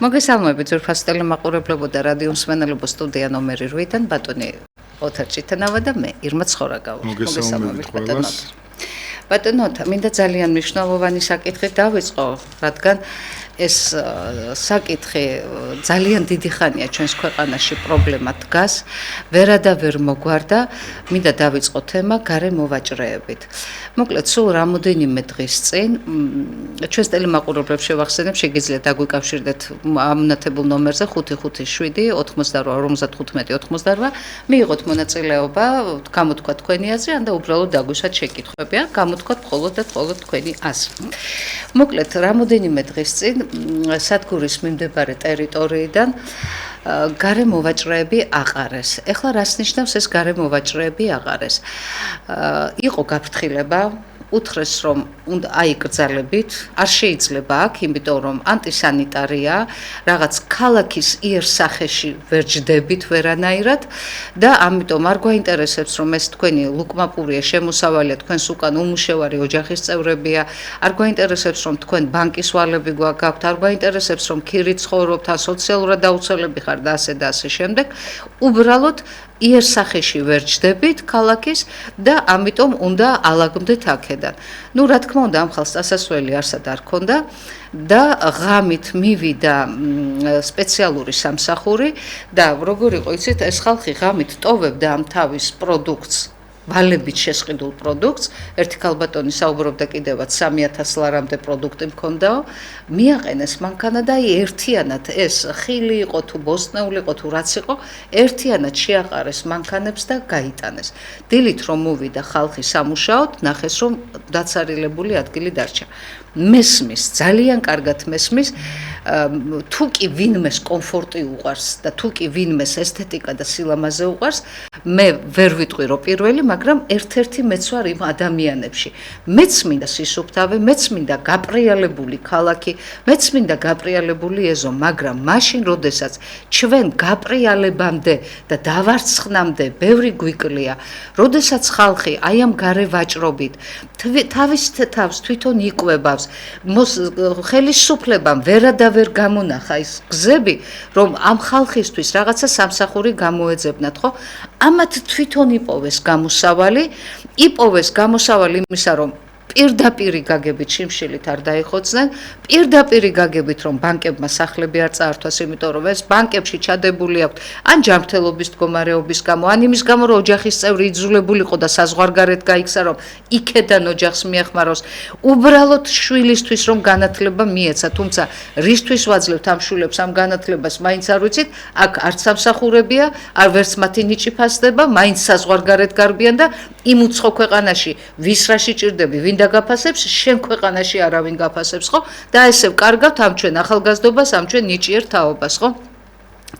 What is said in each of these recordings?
მოგესალმებით ზურფასტელი მაყურებლებო და რადიო მსმენელებო სტუდია ნომერი 8-დან ბატონი ოთარ ჭიტანავა და მე ირმა ცხორაგავა. მოგესალმებით ყველას. ბატონოთა, მინდა ძალიან მნიშვნელოვანი საკითხი დავიწყო, რადგან ეს საკითხი ძალიან დიდი ხანია ჩვენს ქვეყანაში პრობლემა დგას, ვერადავერ მოგვარდა, მინდა დავიწყო თემა გარე მოვაჭრეებით. მოკლედ, სულ რამოდენიმე დღის წინ ჩვენს ტელემაყურებლებს შევახსენებ, შეგიძლიათ დაგვიკავშირდეთ ამონათებულ ნომერზე 557 88 55 88. მიიღოთ მონაწილეობა, გამოთქვა თქვენი აზრი, ან და უბრალოდ დაგვიშვათ შეკითხვები, ან გამოთქვათ მხოლოდ და მხოლოდ თქვენი აზრი. მოკლედ, რამოდენიმე დღის წინ სადგურის მიმდებარე ტერიტორიიდან გარე მოვაჭრეები აყარეს. ეხლა რას ნიშნავს ეს გარე მოვაჭრეები აყარეს? იყო გაფრთხილება, უთხრეს რომ უნდა აიკრძალებით, არ შეიძლება აქ, იმიტომ რომ ანტისანიტარია, რაღაც ქალაქის იერსახეში ვერ ჯდებით ვერანაირად და ამიტომ არ გვაინტერესებს რომ ეს თქვენი ლუკმაპურია, შემოსავალია, თქვენს უკან უმუშევარი ოჯახის წევრებია, არ გვაინტერესებს რომ თქვენ ბანკის ვალები გაქვთ, არ გვაინტერესებს რომ ქირით ცხოვრობთ, ან სოციალურად დაუცველები ხარ და ასე და ასე შემდეგ, უბრალოდ იერსახეში ვერ ჯდებით ქალაქის და ამიტომ უნდა ალაგდეთ აქედან. ნუ რა თქმა უნდა ამ ხალხს წასასვლელი არსად არ ქონდა და ღამით მივიდა სპეციალური სამსახური და როგორ იყო იცით ეს ხალხი ღამით ტოვებდა ამ თავის პროდუქტს ვალებით შესყიდულ პროდუქტს, ერთი ქალბატონი საუბრობდა კიდევაც 3000 ლარამდე პროდუქტი მქონდაო, მიაყენეს მანქანა და ერთიანად ეს ხილი იყო თუ ბოსტნეული იყო თუ რაც იყო, ერთიანად შეაყარეს მანქანებს და გაიტანეს. დილით რომ მოვიდა ხალხი სამუშაოდ, ნახეს რომ დაცარილებული ადგილი დარჩა. მესმის, ძალიან კარგად მესმის, თუ კი ვინმეს კომფორტი უყვარს და თუ კი ვინმეს ესთეტიკა და სილამაზე უყვარს, მე ვერ ვიტყვი რომ პირველი, მაგრამ ერთ-ერთი მეც ვარ იმ ადამიანებში. მეც მინდა სისუფთავე, მეც მინდა გაპრიალებული ქალაქი, მეც მინდა გაპრიალებული ეზო, მაგრამ მაშინ, როდესაც ჩვენ გაპრიალებამდე და დავარცხნამდე ბევრი გვიკლია, როდესაც ხალხი აი ამ გარე ვაჭრობით თავის თავს თვითონ იკვებავს, ხელისუფლებამ ვერადავერ გამონახა ის გზები, რომ ამ ხალხისთვის რაღაცა სამსახური გამოეძებნათ, ხო? ამათ თვითონ იპოვეს გამოსავალი იმისა, რომ პირდაპირი გაგებით შიმშილით არ დაიხოცნენ, პირდაპირი გაგებით რომ ბანკებმა სახლები არ წაართვას, იმიტომ რომ ეს ბანკებში ჩადებული აქვთ ან ჯანმრთელობის მდგომარეობის გამო, ან იმის გამო რომ ოჯახის წევრი იძულებულიყო და საზღვარგარეთ გაიქცა, რომ იქედან ოჯახს მიეხმაროს, უბრალოდ შვილისთვის რომ განათლება მიეცა, თუმცა რისთვის ვაძლევთ ამ შვილებს ამ განათლებას, მაინც არ ვიცით, აქ არც სამსახურებია, არ ვერც მათი ნიჭი ფასდება, მაინც საზღვარგარეთ გარბიან და იმ უცხო ქვეყანაში ვის რა შეჭirdები, ვინ გაფასებს, შენ ქვეყანაში არავინ გაფასებს, ხო? და ესე ვკარგავთ ამ ჩვენ ახალგაზრდობას, ამ ჩვენ ნიჭიერ თაობას, ხო?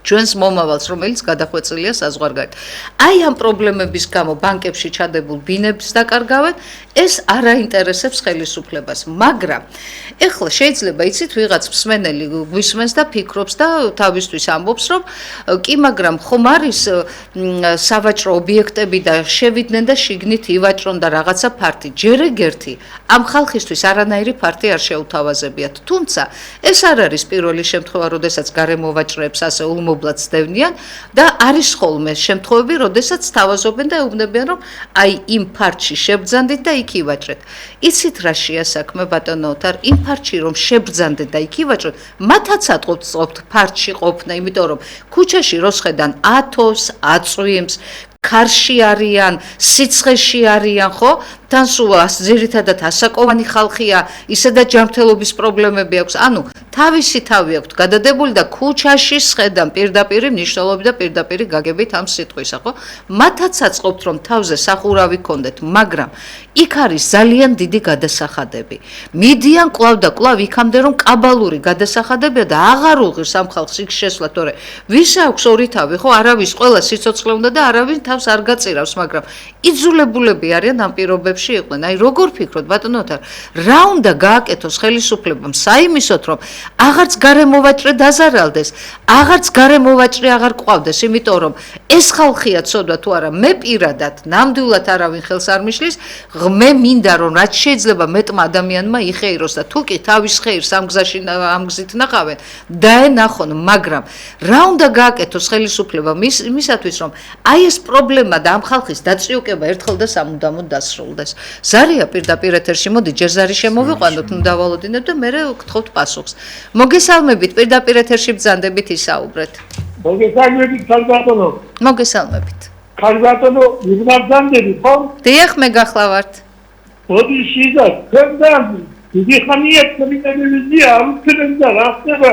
ჩვენს მომავალს, რომელიც გადახვეწილია საზღვარგარეთ. აი ამ პრობლემების გამო ბანკებში ჩადებულ ბინებს დაკარგავენ, ეს არ აინტერესებს ხელისუფლებას, მაგრამ ეხლა შეიძლება იცით ვიღაც მსმენელი გვისმენს და ფიქრობს და თავისთვის ამბობს, რომ კი, მაგრამ ხომ არის სავაჭრო ობიექტები და შევიდნენ და შიგნით ივაჭრონ და რაღაცა ფართი. ჯერ ეგერთი ამ ხალხისთვის არანაირი ფართი არ შეუთავაზებიათ. თუმცა ეს არ არის პირველი შემთხვევა, როდესაც გარე მოვაჭრეებს ასე ულმობლად ცდევნიან და არის ხოლმე შემთხვევები, როდესაც თავაზობენ და ეუბნებიან, რომ აი იმ ფართში შებძანდით და იქ ივაჭრეთ. იცით რა შეასაქმე ბატონო ოთარ, იმ ფართში რომ შებძანდეთ და იქ ივაჭრეთ, მათაც ატყობთ ფართში ყოფნა, იმიტომ რომ ქუჩაში როსხედან ათოს, აწვიმს, ქარში არიან, სიცხეში არიან, ხო? თან სულ ძირითადად ასაკოვანი ხალხია, ისედაც ჯანმრთელობის პრობლემები აქვს. ანუ თავისი თავი აქვთ გადადებული და ქუჩაში სხედან პირდაპირი მნიშვნელობი და პირდაპირი გაგებით ამ სიტყვისა, ხო? მათაც აწყობთ რომ თავზე სახურავი ქონდეთ, მაგრამ იქ არის ძალიან დიდი გადასახადები. მიდიან კვლავ და კვლავ იქამდე რომ კაბალური გადასახადებია და აღარ უღირს ამ ხალხს იქ შესვლა, თორე ვის აქვს ორი თავი, ხო? არავის ყველა სიცოცხლე უნდა და არავის თავს არ გაწირავს, მაგრამ იძულებულები არიან ამ პირობებში იყვნენ. აი როგორ ფიქრობთ ბატონო ოთარ, რა უნდა გააკეთოს ხელისუფლებამ საიმისოთ, რომ აღარც გარემოვაჭრე დაზარალდეს, აღარც გარემოვაჭრე აღარ ყვავდეს, იმიტომ რომ ეს ხალხია ცოდვა თუ არა, მე პირადად ნამდვილად არავინ ხელს არ მიშლის, მე მინდა რომ რაც შეიძლება მეტმა ადამიანმა იხეიროს და თუ კი თავის ხეირს ამ გზაში ამ გზით ნახავენ, დაენახონ, მაგრამ რა უნდა გააკეთოს ხელისუფლებამ იმისათვის, რომ აი ეს პრობლემა და ამ ხალხის დაწიოკება ერთხელ და სამუდამოდ დასრულდეს. ზარია პირდაპირ ეთერში, მოდი ჯერ ზარი შემოვიყვანოთ, ნუ დავალოდინებ და მე გთხოვთ პასუხს. მოგესალმებით, პირდაპირ ეთერში ბრძანდებით ისაუბრეთ. მოგესალმებით, ქალბატონო. მოგესალმებით. ქალბატონო, ვიბრძანდებით, ხო? დიახ, მე გახლავართ. მოდი შეიძლება, თქვენ დიდი ხანია ტელევიზია არ უწევდა რა ხდება.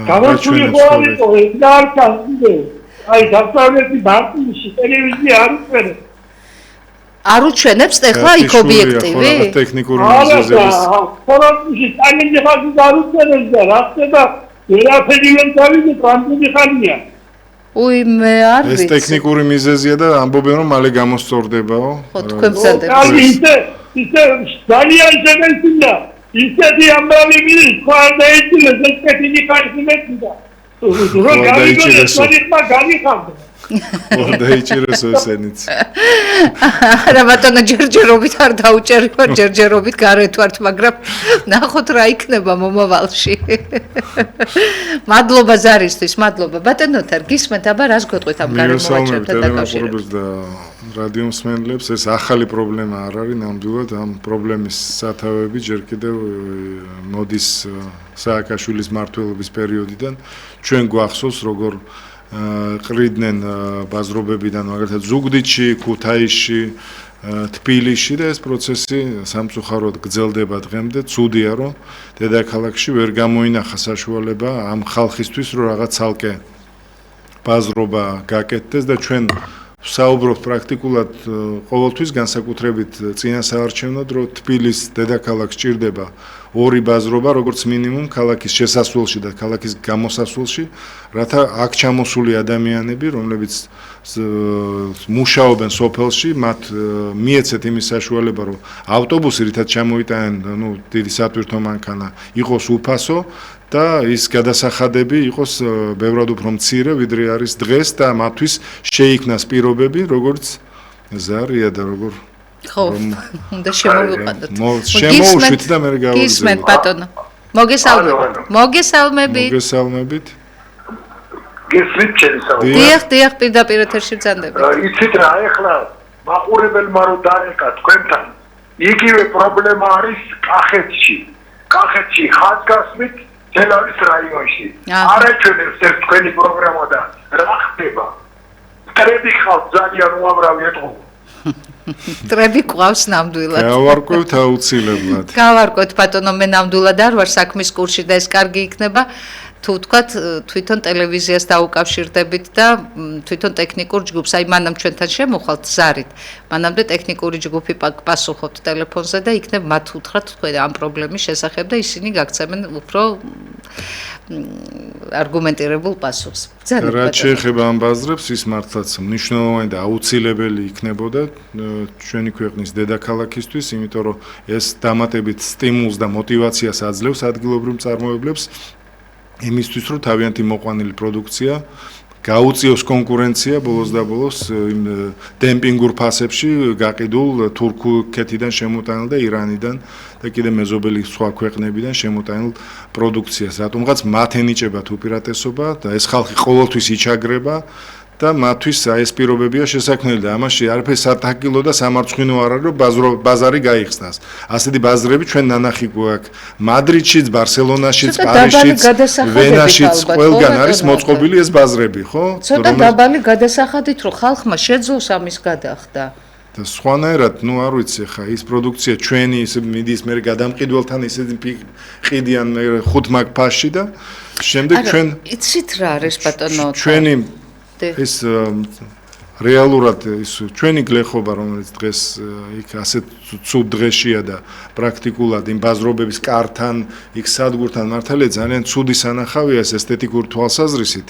გამარჯვებული ხო არის, და არ ჩანდა. აი, დასავლეთი ბანკში ტელევიზია არ უწევდა. არ უჩვენებს ახლა იქ ობიექტივი? ტექნიკური მიზეზების. ხოროთში ტანილი ხალხი არ უწევდა რა ხდება. ვერაფერი ვერ დავიდე, რამდენი ხანია. უი, მე არ ვიცი. ეს ტექნიკური მიზეზია და ამბობენ რომ მალე გამოსწორდებაო. ხო, თქვენ ბრძანდებით. აი, ისე ძალიან შეგვეცინდა. ისეთი ამბავი მიდის, ხო არ დაიჭირეს ეს კეთილი ხალხი მეტდა. რო გამიგონეს, გამიხარდა. დაიჭირეს ესენიც. არა ბატონო ჯერჯერობით არ დაუჭერებათ, ჯერჯერობით გარეთ ვართ, მაგრამ ნახოთ რა იქნება მომავალში. მადლობა ზარისთვის, მადლობა. ბატონო თარ გისმენთ, აბა რას გეტყვით ამ გარემოვაჭრებთან დაკავშირებით? და რადიო მსმენელებს ეს ახალი პრობლემა არ არის ნამდვილად ამ პრობლემის სათავეები ჯერ კიდევ მოდის სააკაშვილის მმართველობის პერიოდიდან ჩვენ გვახსოვს როგორ ყრიდნენ ბაზრობებიდან მაგალითად ზუგდიდში, ქუთაისში, თბილისში და ეს პროცესი სამწუხაროდ გრძელდება დღემდე. ცუდია რომ დედაქალაქში ვერ გამოინახა საშუალება ამ ხალხისთვის რომ რაღაც ცალკე ბაზრობა გაკეთდეს და ჩვენ საუბრობთ პრაქტიკულად ყოველთვის განსაკუთრებით წინასაარჩევნოდ რომ თბილისის დედაქალაქს ჭირდება ორი ბაზრობა როგორც მინიმუმ ქალაქის შესასვლელში და ქალაქის გამოსასვლელში, რათა აქ ჩამოსული ადამიანები, რომლებიც მუშაობენ სოფელში, მათ მიეცეთ იმის საშუალება, რომ ავტობუსი რითაც ჩამოიტანენ, დიდი სატვირთო მანქანა იყოს უფასო და ის გადასახადები იყოს ბევრად უფრო მცირე, ვიდრე არის დღეს და მათთვის შეიქმნას პირობები, როგორც ზარია და როგორ ხო, უნდა შემოვიყვანოთ. შემოუშვით და მე გავაგზავნე. გისმენთ ბატონო. მოგესალმებით. მოგესალმებით. გესმით ჩემსაუბრს. დიახ, პირდაპირ ეთერში ბრძანდებით. იცით რა, ეხლა მაყურებელმა რო დაეკა თქვენთან, იგივე პრობლემა არის კახეთში. კახეთში ხაზგასმით თელავის რაიონში. არაჩვენებს ეს თქვენი პროგრამა და რა ხდება? მტრები ხალხ ძალიან უამრავი ეთყობა. მტრები ყავს ნამდვილად. გავარკვევთ აუცილებლად. გავარკვევთ ბატონო, მე ნამდვილად არ ვარ საქმის კურსში და ეს კარგი იქნება. თუ თქვათ თვითონ ტელევიზიას დაუკავშირდებით და თვითონ ტექნიკურ ჯგუფს, აი მანამ ჩვენთან შემოხვალთ ზარით. მანამდე ტექნიკური ჯგუფი პასუხობთ ტელეფონზე და იქნებ მათ უთხრათ თქვენ ამ პრობლემის შესახებ და ისინი გაგცემენ უფრო არგუმენტირებულ პასუხს. რაც შეეხება ამ ბაზრებს, ის მართლაც მნიშვნელოვანი და აუცილებელი იქნებოდა ჩვენი ქვეყნის დედაქალაქისთვის, იმიტომ რომ ეს დამატებით სტიმულს და მოტივაციას აძლევს ადგილობრივ მწარმოებლებს იმისთვის, რომ თავიანთი მოყვანილი პროდუქცია გაუწიოს კონკურენცია ბოლოს და ბოლოს იმ დემპინგურ ფასებში გაყიდულ თურქეთიდან შემოტანილ და ირანიდან და კიდე მეზობელი სხვა ქვეყნებიდან შემოტანილ პროდუქციას. რატომღაც მათ ენიჭებათ უპირატესობა და ეს ხალხი ყოველთვის იჩაგრება და მათთვის ეს პირობებია შესაქმნელი და ამაში არაფერი სათაკილო და სამარცხვინო არ არის, რომ ბაზარი გაიხსნას. ასეთი ბაზრები ჩვენ ნანახი გვაქვს მადრიდშიც, ბარსელონაშიც, პარიზშიც, ვენაშიც, ყველგან არის მოწყობილი ეს ბაზრები, ხო? ცოტა დაბალი გადასახადით, რომ ხალხმა შეძლოს ამის გადახდა. და სხვანაირად, არ ვიცი ხა, ის პროდუქცია ჩვენი ის მიდის მე გადამყიდველთან ისეთი ყიდიან მე 5 მაგ ფასში და შემდეგ ჩვენ იცით რა არის ბატონო? ჩვენი ეს რეალურად ის ჩვენი გლეხობა რომელიც დღეს იქ ასეთ ცუდ დღეშია და პრაქტიკულად იმ ბაზრობების კართან იქ სადგურთან მართალია ძალიან ცუდი სანახავია ეს ესთეტიკური თვალსაზრისით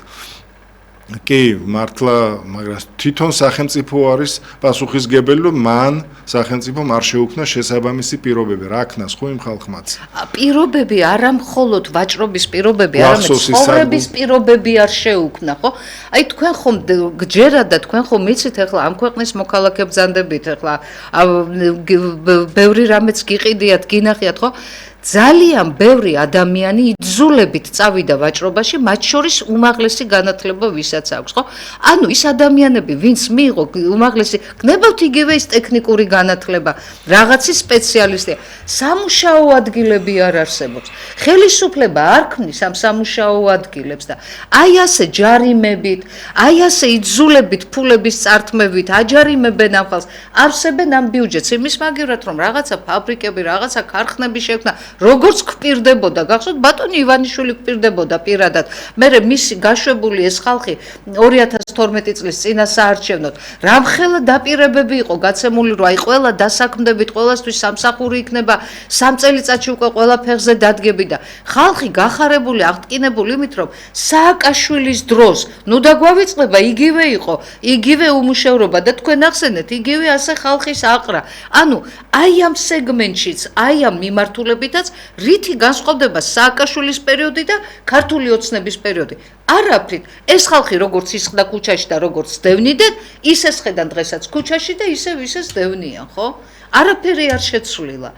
კი, მართლა, მაგრამ თვითონ სახელმწიფო არის პასუხისგებელი, რომ მან სახელმწიფომ არ შეუქმნა შესაბამისი პირობები, რა ქნას ხო იმ ხალხმაც. პირობები არა მხოლოდ ვაჭრობის პირობები, არამედ ცხოვრების პირობები არ შეუქმნა, ხო? აი თქვენ ხომ გჯერათ და თქვენ ხომ მიცით ახლა ამ ქვეყნის მოქალაქე ბრძანდებით ახლა ბევრი რამეც გიყიდიათ, გინახიათ, ხო? ძალიან ბევრი ადამიანი იძულებით წავიდა ვაჭრობაში, მათ შორის უმაღლესი განათლება ვისაც აქვს, ხო? ანუ ის ადამიანები, ვინც მიიღო უმაღლესი, გნებავთ იგივე ის ტექნიკური განათლება, რაღაცის სპეციალისტია, სამუშაო ადგილები არ არსებობს. ხელისუფლება არ ქმნის ამ სამუშაო ადგილებს და აი ასე ჯარიმებით, აი ასე იძულებით ფულების წართმევით აჯარიმებენ ამ ხალხს, არსებენ ამ ბიუჯეტს, იმის მაგივრად რომ რაღაცა ფაბრიკები, რაღაცა ქარხნები შექმნა როგორც გვპირდებოდა, გახსოვთ ბატონი ივანიშვილი გვპირდებოდა პირადად. მერე მისი გაშვებული ეს ხალხი 2012 წლის წინა საარჩევნოდ რამხელა დაპირებები იყო გაცემული, რომ აი ყველა დასაქმდებით, ყველასთვის სამსახური იქნება, 3 წელიწადში უკვე ყველა ფეხზე დადგები და ხალხი გახარებული, აღტკინებული იმით, რომ სააკაშვილის დროს, ნუ დაგვავიწყება, იგივე იყო, იგივე უმუშევრობა და თქვენ ახსენეთ, იგივე ასე ხალხის აყრა. ანუ აი ამ სეგმენტშიც, აი ამ მიმართულებითაც რითი განსხვავდება სააკაშვილის პერიოდი და ქართული ოცნების პერიოდი? არაფრით. ეს ხალხი როგორც ისხდა ქუჩაში და როგორც დევნიდნენ, ისე სხედან დღესაც ქუჩაში და ისევ დევნიან, ხო? არაფერი არ შეცვლილა.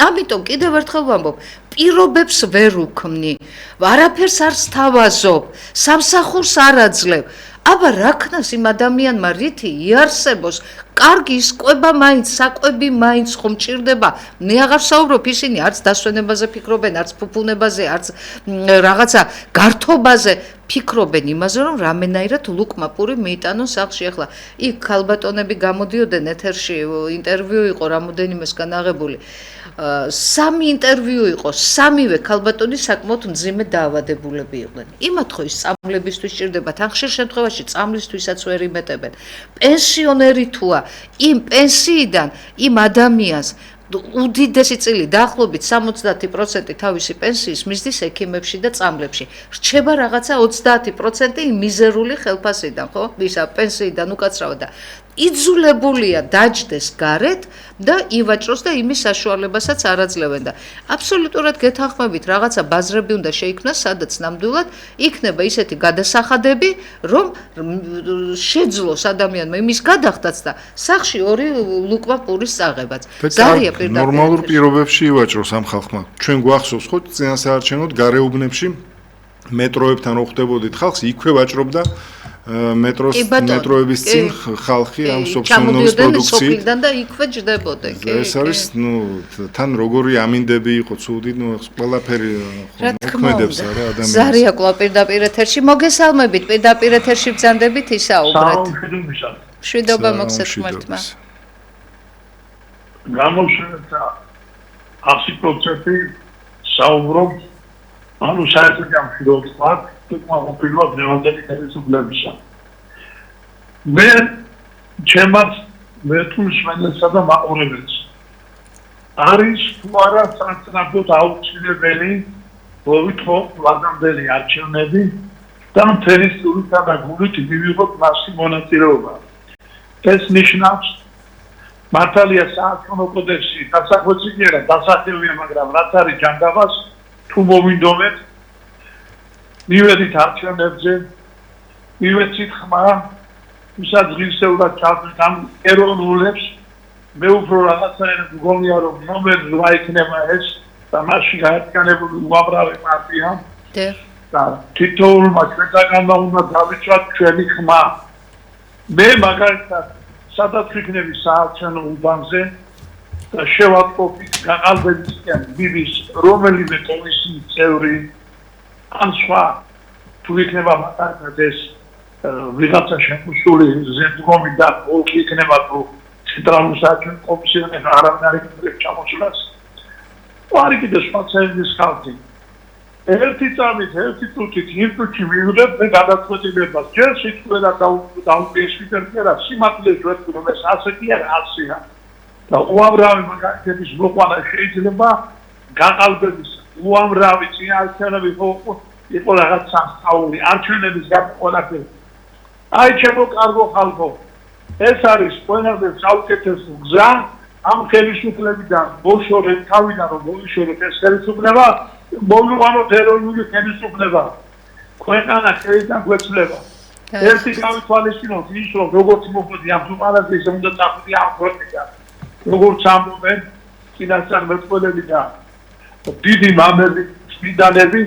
ამიტომ კიდევ ერთხელ ვამბობ, პირობებს ვერ უქმნი, არაფერს არ სთავაზობ, სამსახურს არ აძლევ. აბა რა ქნას იმ ადამიანმა რითი იარსებოს? კარგი ის ყვება მაინც, საკვები მაინც ხომ ჭირდება? მე აღარ საუბრობ, ისინი არც დასვენებაზე ფიქრობენ, არც ფუფუნებაზე, არც რაღაცა გართობაზე ფიქრობენ იმაზე, რომ რამენაირად ლუკმა პური მიიტანონ სახლში. ახლა იქ ქალბატონები გამოდიოდნენ ეთერში, ინტერვიუ იყო რამოდენიმესგან აღებული. 3 ინტერვიუ იყო, 3-ვე ქალბატონი საკმაოდ მძიმე დაავადებულები იყვნენ. იმათ ხო ის წამლებისთვის ჭირდებათ, ან ხშირ შემთხვევაში წამლისთვისაც ვერ იმეტებენ. პენსიონერი თუა, იმ პენსიიდან იმ ადამიანს უდიდესი წილი დაახლოებით 70% თავისი პენსიის მისდის ექიმებში და წამლებში. რჩება რაღაცა 30% იმ მიზერული ხელფასიდან, ხო? ისა პენსიიდან უკაცრავად და იძულებულია დაჯდეს გარეთ და ივაჭროს და იმის საშუალებასაც არ აძლევენ და აბსოლუტურად გეთანხმებით რაღაცა ბაზრები უნდა შეიქმნას, სადაც ნამდვილად იქნება ისეთი გადასახადები, რომ შეძლოს ადამიანმა იმის გადახდაც და სახში 2 ლუკმა პურის წაღებაც. ზარია პირდაპირ ნორმალურ პირობებში ივაჭროს ამ ხალხმა. ჩვენ გვახსოვს ხო წინასაარჩევნოდ გარეუბნებში მეტროებთან რო ხვდებოდით ხალხს, იქვე ვაჭრობდა მეტროების წინ ხალხი ამ სოფსონოვის პროდუქციიდან და იქვე ჯდებოდა, კი. ეს არის, თან როგორი ამინდები იყო ცუდი, ყველაფერი მოქმედებს არა ადამიანს. ზარია კვლავ პირდაპირ ეთერში მოგესალმებით, პირდაპირ ეთერში ბრძანდებით ისაუბრეთ. მშვიდობა მოგცეთ ღმერთმა. გამოშვება 100% საუბრობ, ანუ საერთოდ ამ ფილოსოფიად თვითმყოფილად ნევანდელი ხელისუფლებისა. მე ჩემად მეთულს მენესა და მაყურებელს. არის თუ არა სანაცვლოდ აუცილებელი მოვითხოვ ვადამდელი არჩევნები და მთელი სულითა და გულით მივიღოთ მასში მონაწილეობა. ეს ნიშნავს მართალია საარჩევნო კოდექსი დასახვეცი კი არა, დასახელვია, მაგრამ რაც არის ჯანდაბას თუ მოვინდომეთ მივედით არჩევნებზე, მივეცით ხმა, ვისაც ღირსეულად ჩავდეთ ამ ეროვნულებს, მე უფრო რაღაცაერად მგონია, რომ ნომერ 8 იქნება ეს და მასში გაერთიანებული უამრავი პარტია და თითოეულმა ჩვენთაგანმა უნდა დავიცვათ ჩვენი ხმა. მე მაგალითად სადაც ვიქნები საარჩევნო უბანზე და შევატყობთ გაყალბებისკენ ბიბის რომელიმე კომისიის წევრი ან სხვა თუ იქნება მაგალითად ეს ვიღაცა შემოსული ზემდგომი და ოლქი იქნება თუ ცენტრალურ საარჩევნო კომისიაზე არავინ არ იქნება ჩამოსულას. არ იქნება სხვა წევრის ხალხი. ერთი წამით, ერთი წუთით, იმ წუთში მივიღებ მე გადაწყვეტილებას. ჯერ სიტყვა დაუპირისპირდა სიმართლეს ვერტყი რომ ეს ასე კი არა, ასეა. და უამრავი მაგალითების მოყვანა შეიძლება გაყალბების უამრავი წინაარჩევნები იყო რაღაც სასწაული არჩევნების გაყოლაფერი აი ჩემო კარგო ხალხო, ეს არის ყველაზე საუკეთესო გზა ამ ხელისუფლებიდან ბოლშოვიკ თავიდან რომ ბოლშოვიკ ეს ხელისუფლება მოვიყვანოთ ეროვნული ხელისუფლება. ქვეყანა ხელიდან გვეცლება. ერთი გავითვალისწინოთ ის რომ როგორც მოხდი ამ ზუპარაზის უნდა წახვიდე ამ ქვეყნიდან. როგორც ამბობენ წინასწარმეტყველები და დიდი მამები, წმინდანები,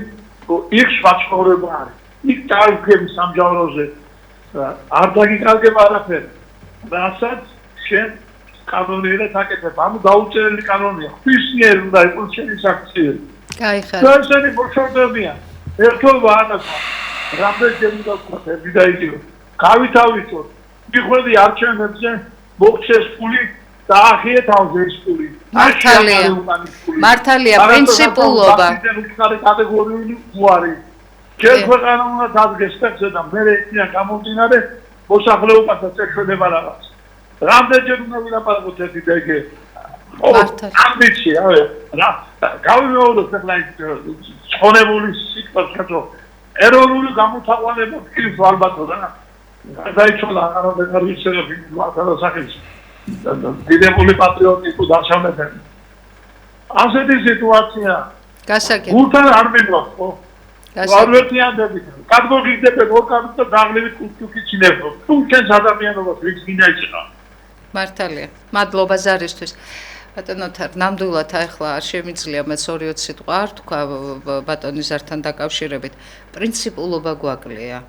იქ სვაცხოვრება არის. იქ დაიგები სამჯავროზე არ დაგიკარგება არაფერი. რასაც შენ კანონიერად აკეთებ, ანუ დაუწერელი კანონია. ხისნიერ უნდა იყოს შენი საქციელი. გაიხარეთ. ესენი მოშორდებიან. ერთობა ანაკა. რამდენჯერ უნდა ვქოთ და იგივე. გავითავისოთ. მიხვედი არჩევნებზე მოხდეს ფული და ახიეთავზე ის ფული. მართალია პრინციპულობა. უცხარი კატეგორიული უარი. ჯერ ქვეყანა უნდა დადგეს ტექსტზე და მე ეცნია გამომდინარე მოსახლეობასაც ეშველება რაღაც. რამდენჯერ უნდა ვილაპარაკოთ ერთი და იგივე. ამბიცია, რა გავიმეოროთ ახლა ის ცხოვრებული სიტყვას კაცო ეროვნული გამოთაყვანება ფიქრს ალბათო რა დაიჩოლა აღარ ვიცერები მაგალითად სახის დიდებული პატრიოტიკო დასამეფები ასეთი სიტუაცია გასაგებია გულთან არ მიგვაქვს ხო გასაგებიანდები კადმოგიგდებენ ორკანს და დაღლებით კუჩუკი ჩინებო თუ ჩვენს ადამიანობას ვიქს გინდა იცოდა მართალია მადლობა ზარისთვის ბატონო თარ ნამდვილად ახლა არ შემიძლია მეც 2-20 სიტყვა არ თქვა ბატონის ზართან დაკავშირებით პრინციპულობა გვაკლია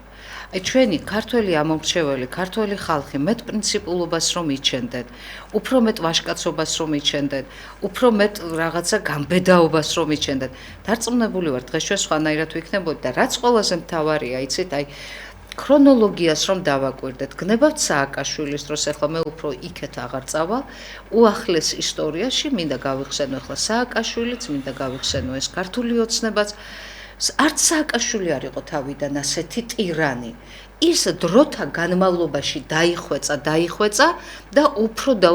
აი ჩვენი ქართველი ამომრჩეველი ქართველი ხალხი მეტ პრინციპულობას რომ იჩენდეთ უფრო მეტ ვაჟკაცობას რომ იჩენდეთ უფრო მეტ რაღაცა გამბედაობას რომ იჩენდეთ დარწმუნებული ვარ დღეს ჩვენ სხვანაირად ვიქნებოდით და რაც ყველაზე მთავარია იცით აი ქრონოლოგიას რომ დავაკვირდეთ, გნებავთ სააკაშვილის დროს, ახლა მე უფრო იქეთ აღარ წავალ, უახლეს ისტორიაში მინდა გავიხსენო ახლა სააკაშვილიც, მინდა გავიხსენო ეს ქართული ოცნებაც, არც სააკაშვილი არ იყო თავიდან ასეთი ტირანი. ის დროთა განმავლობაში დაიხვეწა და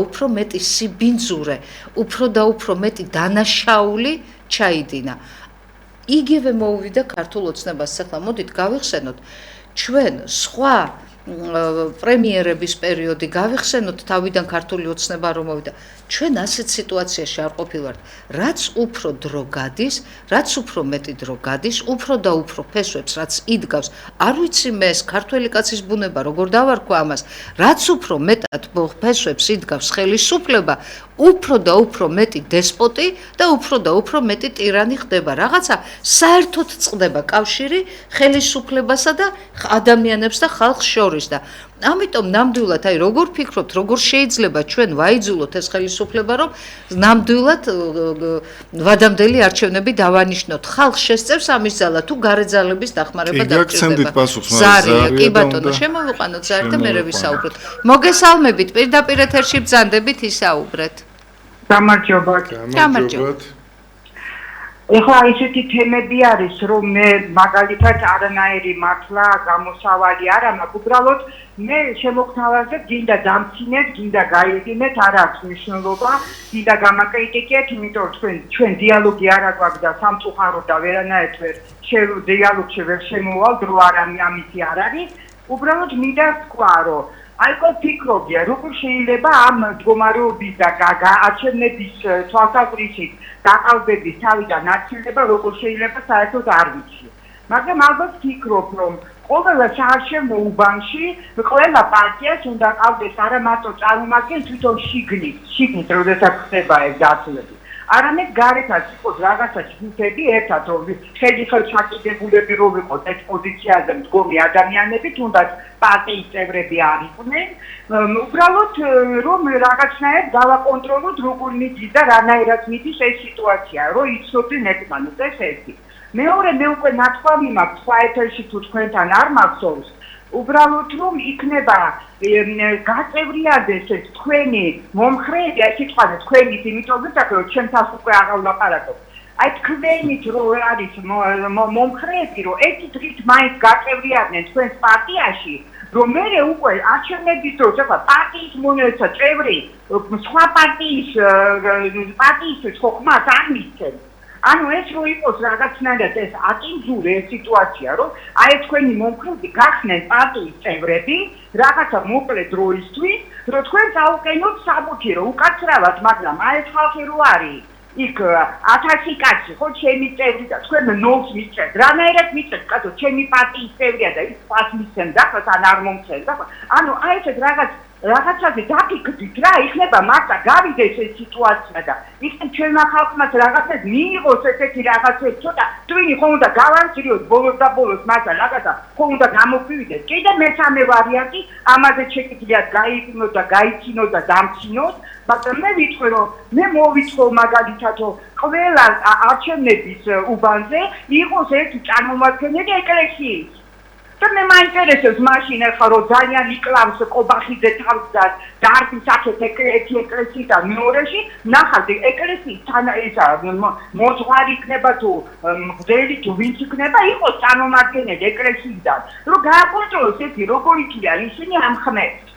უფრო მეტი სიბინძურე, უფრო მეტი დანაშაული ჩაიდინა. იგივე მოუვიდა ქართულ ოცნებას, ახლა მოდით გავიხსენოთ ჩვენ სხვა პრემიერების პერიოდი გავიხსენოთ თავიდან ქართული ოცნება რომ მოვიდა ჩვენ ასეთ სიტუაციაში არ ყოფილვართ რაც უფრო დრო გადის რაც უფრო მეტი დრო გადის უფრო და უფრო ფესვებს რაც იდგავს არ ვიცი მე ეს ქართველი კაცის ბუნება როგორ დავარქვა ამას რაც უფრო მეტად ფესვებს იდგავს ხელისუფლება უფრო და უფრო მეტი დესპოტი და უფრო მეტი ტირანი ხდება რაღაცა საერთოდ წყდება კავშირი ხელისუფლებასა და ადამიანებს და ხალხს შორის და ამიტომ ნამდვილად აი როგორ ფიქრობთ როგორ შეიძლება ჩვენ ვაიძულოთ ეს ხელისუფლება რომ ნამდვილად ვადამდელი არჩევნები დავანიშნოთ ხალხს შესწევს ამის ძალა თუ გარეძალების დახმარება დაგჭირდება ზარია კი ბატონო შემოვიყვანოთ ზარი და მე ვისაუბროთ მოგესალმებით პირდაპირ ეთერში ბრძანდებით ისაუბრეთ გამარჯობათ ეხლა ისეთი თემები არის რომ მე მაგალითად არანაირი მართლა გამოსავალი არა მაქვს უბრალოდ მე შემოგთავაზებ გინდა დამცინეთ გინდა გაიგინეთ არ აქვს მნიშვნელობა გინდა გამაკრიტიკეთ იმიტომ რომ ჩვენ დიალოგი არა გვაქვს და სამწუხაროდ და ვერანაირად დიალოგში ვერ შემოვალ დრო არ ამისი არ არის უბრალოდ მინდა თქვა რომ აი ფიქრობია როგორ შეიძლება ამ მდგომარეობის და არჩევნების თვალსაზრისით დაყალბების თავიდან აცილება როგორ შეიძლება საერთოდ არ ვიცი მაგრამ ალბათ ფიქრობ რომ ყველა საარჩევნო უბანში ყველა პარტიას უნდა ყავდეს არა მარტო წარმომადგენელი თვითონ შიგნით როდესაც ხდება ეს დაცლები არამედ გარეთაც იყოს რაღაცა ჯგუფები ერთად რომ ხელშეკრულებები რომ იყოს ეს პოზიციაზე მდგომი ადამიანები თუნდაც პარტიის წევრები არ იყვნენ უბრალოდ რომ რაღაცნაირად დავაკონტროლოთ როგორ მიდის და რანაირად მიდის ეს სიტუაცია რომ იცოდნენ ერთმანეთს ეს ერთი მეორე მე უკვე ნათქვამი მაქვს სხვა ეთერში თუ თქვენთან არ მახსოვს უბრალოდ რომ იქნება გაწევრიადეს ეს თქვენი მომხრეები აი სიტყვაზე თქვენით იმიტომ რომ ჩემთანს უკვე აღარ ვლაპარაკობ აი თქვენით რომ არის მომხრეები რომ ერთი დღით მაინც გაწევრიადნენ თქვენს პარტიაში რომ მე უკვე არჩევნების დროს ახლა პარტიის მონეცა წევრი სხვა პარტიის ხოხმას არ მისცემ ანუ ეს რო იყოს რაღაცნაირად ეს აკინძური სიტუაცია, რომ აი თქვენი მომხრეები გახსნენ პარტიის წევრები, რაღაცა მოკლე დროისთვის, რომ თქვენ წაუყენოთ საბუთირო, უკაცრავად, მაგრამ აი ეს ხალხი რო არის იქ 1000 კაცი, ხო, ჩემი წევრი და თქვენ ნოლს მისცემთ. რანაირად მისცემთ, კაცო, ჩემი პარტიის წევრია და ის პას მისცემთ, და თან არ მომცემთ, და ანუ აი ეს რაღაცაზე დაფიქრდით რა, იქნება მარტა გავიდეს ეს სიტუაცია და იქნებ ჩვენმა ხალხმაც რაღაცას მიიღოს ესეთი რაღაცები, ცოტა ტვინი ხომ უნდა გავანციროთ ბოლოს და ბოლოს, მაგრამ რაღაცა ხომ უნდა გამოგვივიდეს. კიდე მესამე ვარიანტი, ამაზე შეკითხვით გაიგნოთ და გაიცინოთ და დამცინოთ, მაგრამ მე ვიტყვი რომ მე მოვიწყო მაგალითად რომ ყველა არჩევნების უბანზე იყოს ერთი წარმომადგენელი ეკლესიის. და მე მაინტერესებს მაშინ ახლა რომ ძალიან იკლავს ყობახიძე თავს და დარბის აქეთ ეკლესიის და მეორეში ნახავთ ეკლესიის ისა მოძღვარი იქნება თუ მღვდელი თუ ვინც იქნება იყოს წარმომადგენელი ეკლესიიდან რომ გააკონტროლოს ესეთი როგორ იქია ისინი ამ ხმებს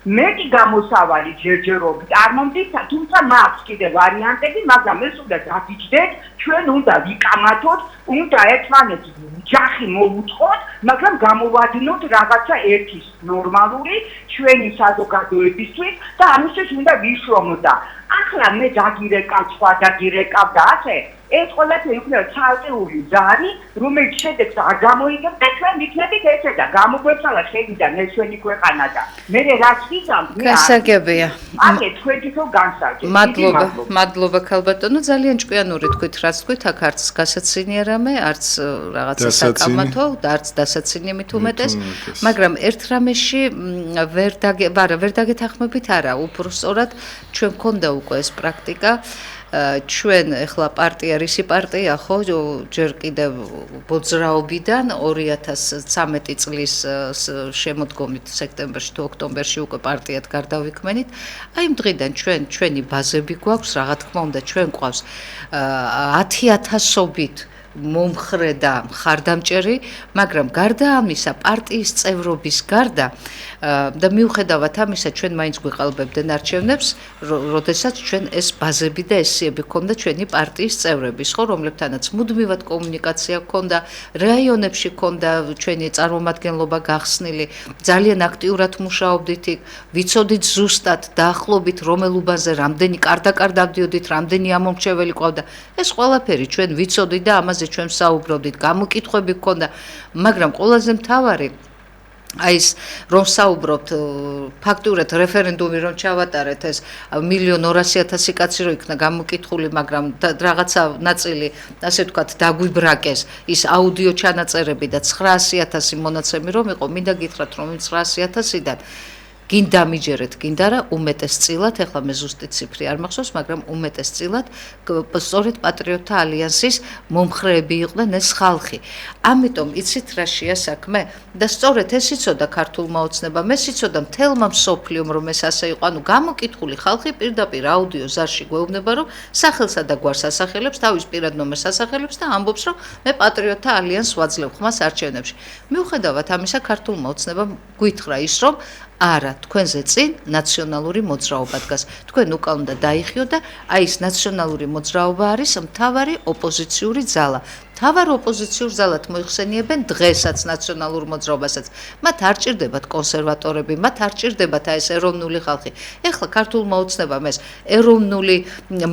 მეტი გამოსავალი ჯერჯერობით არ მომდის თუმცა მაქვს კიდე ვარიანტები მაგრამ ეს უნდა დაგიჯდეთ ჩვენ უნდა ვიკამათოთ უნდა ერთმანეთს ჯახი მოვუწყოთ მაგრამ გამოვადინოთ რაღაცა ერთის ნორმალური ჩვენი საზოგადოებისთვის და ამისთვის უნდა ვიშრომოთ და ახლა მე დაგირეკავ სხვა დაგირეკავ და ასე ეს ყველაფერი იქნება ცალკეული ზარი რომელიც შედეგს არ გამოიგებს და ჩვენ ვიქნებით ესე და გამოგვეცალა შევიდა ეს ჩვენი ქვეყანა და მე რაც ვიზამ გასაგებია აკე თქვენ თვითონ განსაკუთრებით მადლობა ქალბატონო ძალიან ჭკვიანური თქვით რაც თქვით აქ არც გასაცინია რამე არც რაღაცა საკამათო და არც დასაცინია მით უმეტეს მაგრამ ერთ რამეში ვერ დაგეთანხმებით არა უბრალოდ ჩვენ გქონდა უკვე ეს პრაქტიკა ჩვენ ახლა პარტია რისი პარტია ხო ჯერ კიდევ მოძრაობიდან 2013 წლის შემოდგომით სექტემბერში თუ ოქტომბერში უკვე პარტიად გარდავიქმნით აი იმ დღიდან ჩვენი ბაზები გვაქვს რა თქმა უნდა ჩვენ გვყავს 10,000-ობით მომხრე და მხარდამჭერი, მაგრამ გარდა ამისა პარტიის წევრობის გარდა და მიუხედავად ამისა ჩვენ მაინც გვიყალბებდნენ არჩევნებს, როდესაც ჩვენ ეს ბაზები და ეს სიები ჰქონდა ჩვენი პარტიის წევრების, ხო, რომლებთანაც მუდმივად კომუნიკაცია ჰქონდა, რაიონებში ჰქონდა ჩვენი წარმომადგენლობა გახსნილი, ძალიან აქტიურად მუშაობდით იქ, ვიცოდით ზუსტად დაახლოებით რომელ უბანზე რამდენი კარდაკარ დავდიოდით, რამდენი ამომრჩეველი ყავდა. ეს ყველაფერი ჩვენ ვიცოდით და ამაზე ჩვენ საუბრობდით, გამოკითხვები გქონდა, მაგრამ ყველაზე მთავარი აი ეს რომ საუბრობთ ფაქტურად რეფერენდუმი რომ ჩავატარეთ ეს 1,200,000 კაცი რო იქნა გამოკითხული, მაგრამ რაღაცა ნაწილი ასე ვთქვათ დაგვიბრაკეს ის აუდიო ჩანაწერები და 900,000 მონაცემი რომ იყო, მინდა გითხრათ რომ 900,000-დან გინდა მიჯერეთ, გინდა რა უმეტესწილად, ეხლა მე ზუსტი ციფრი არ მახსოვს, მაგრამ უმეტესწილად სწორედ პატრიოტთა ალიანსის მომხრეები იყვნენ ეს ხალხი. ამიტომ იცით რა შეა საქმე? და სწორედ ეს იცოდა ქართულმა ოცნებამ, ეს იცოდა მთელმა მსოფლიომ, რომ ეს ასე იყო, ანუ გამოკითხული ხალხი პირდაპირ აუდიო ზარში გვეუბნება, რომ სახელსა და გვარს ასახელებს, თავის პირად ნომერს ასახელებს და ამბობს, რომ მე პატრიოტთა ალიანსს ვაძლევ ხმას არჩევნებში. მიუხედავად ამისა, ქართულმა ოცნებამ გვითხრა ის, რომ არა, თქვენზე წინ ნაციონალური მოძრაობა დგას. თქვენ უკან უნდა დაიხიოთ და აი ეს ნაციონალური მოძრაობა არის მთავარი ოპოზიციური ძალა. მთავარ ოპოზიციურ ძალად მოიხსენიებენ დღესაც ნაციონალურ მოძრაობასაც. მათ არ ჭირდებათ კონსერვატორები, მათ არ ჭირდებათ აი ეს ეროვნული ხალხი. ეხლა ქართულმა ოცნებამ ეს ეროვნული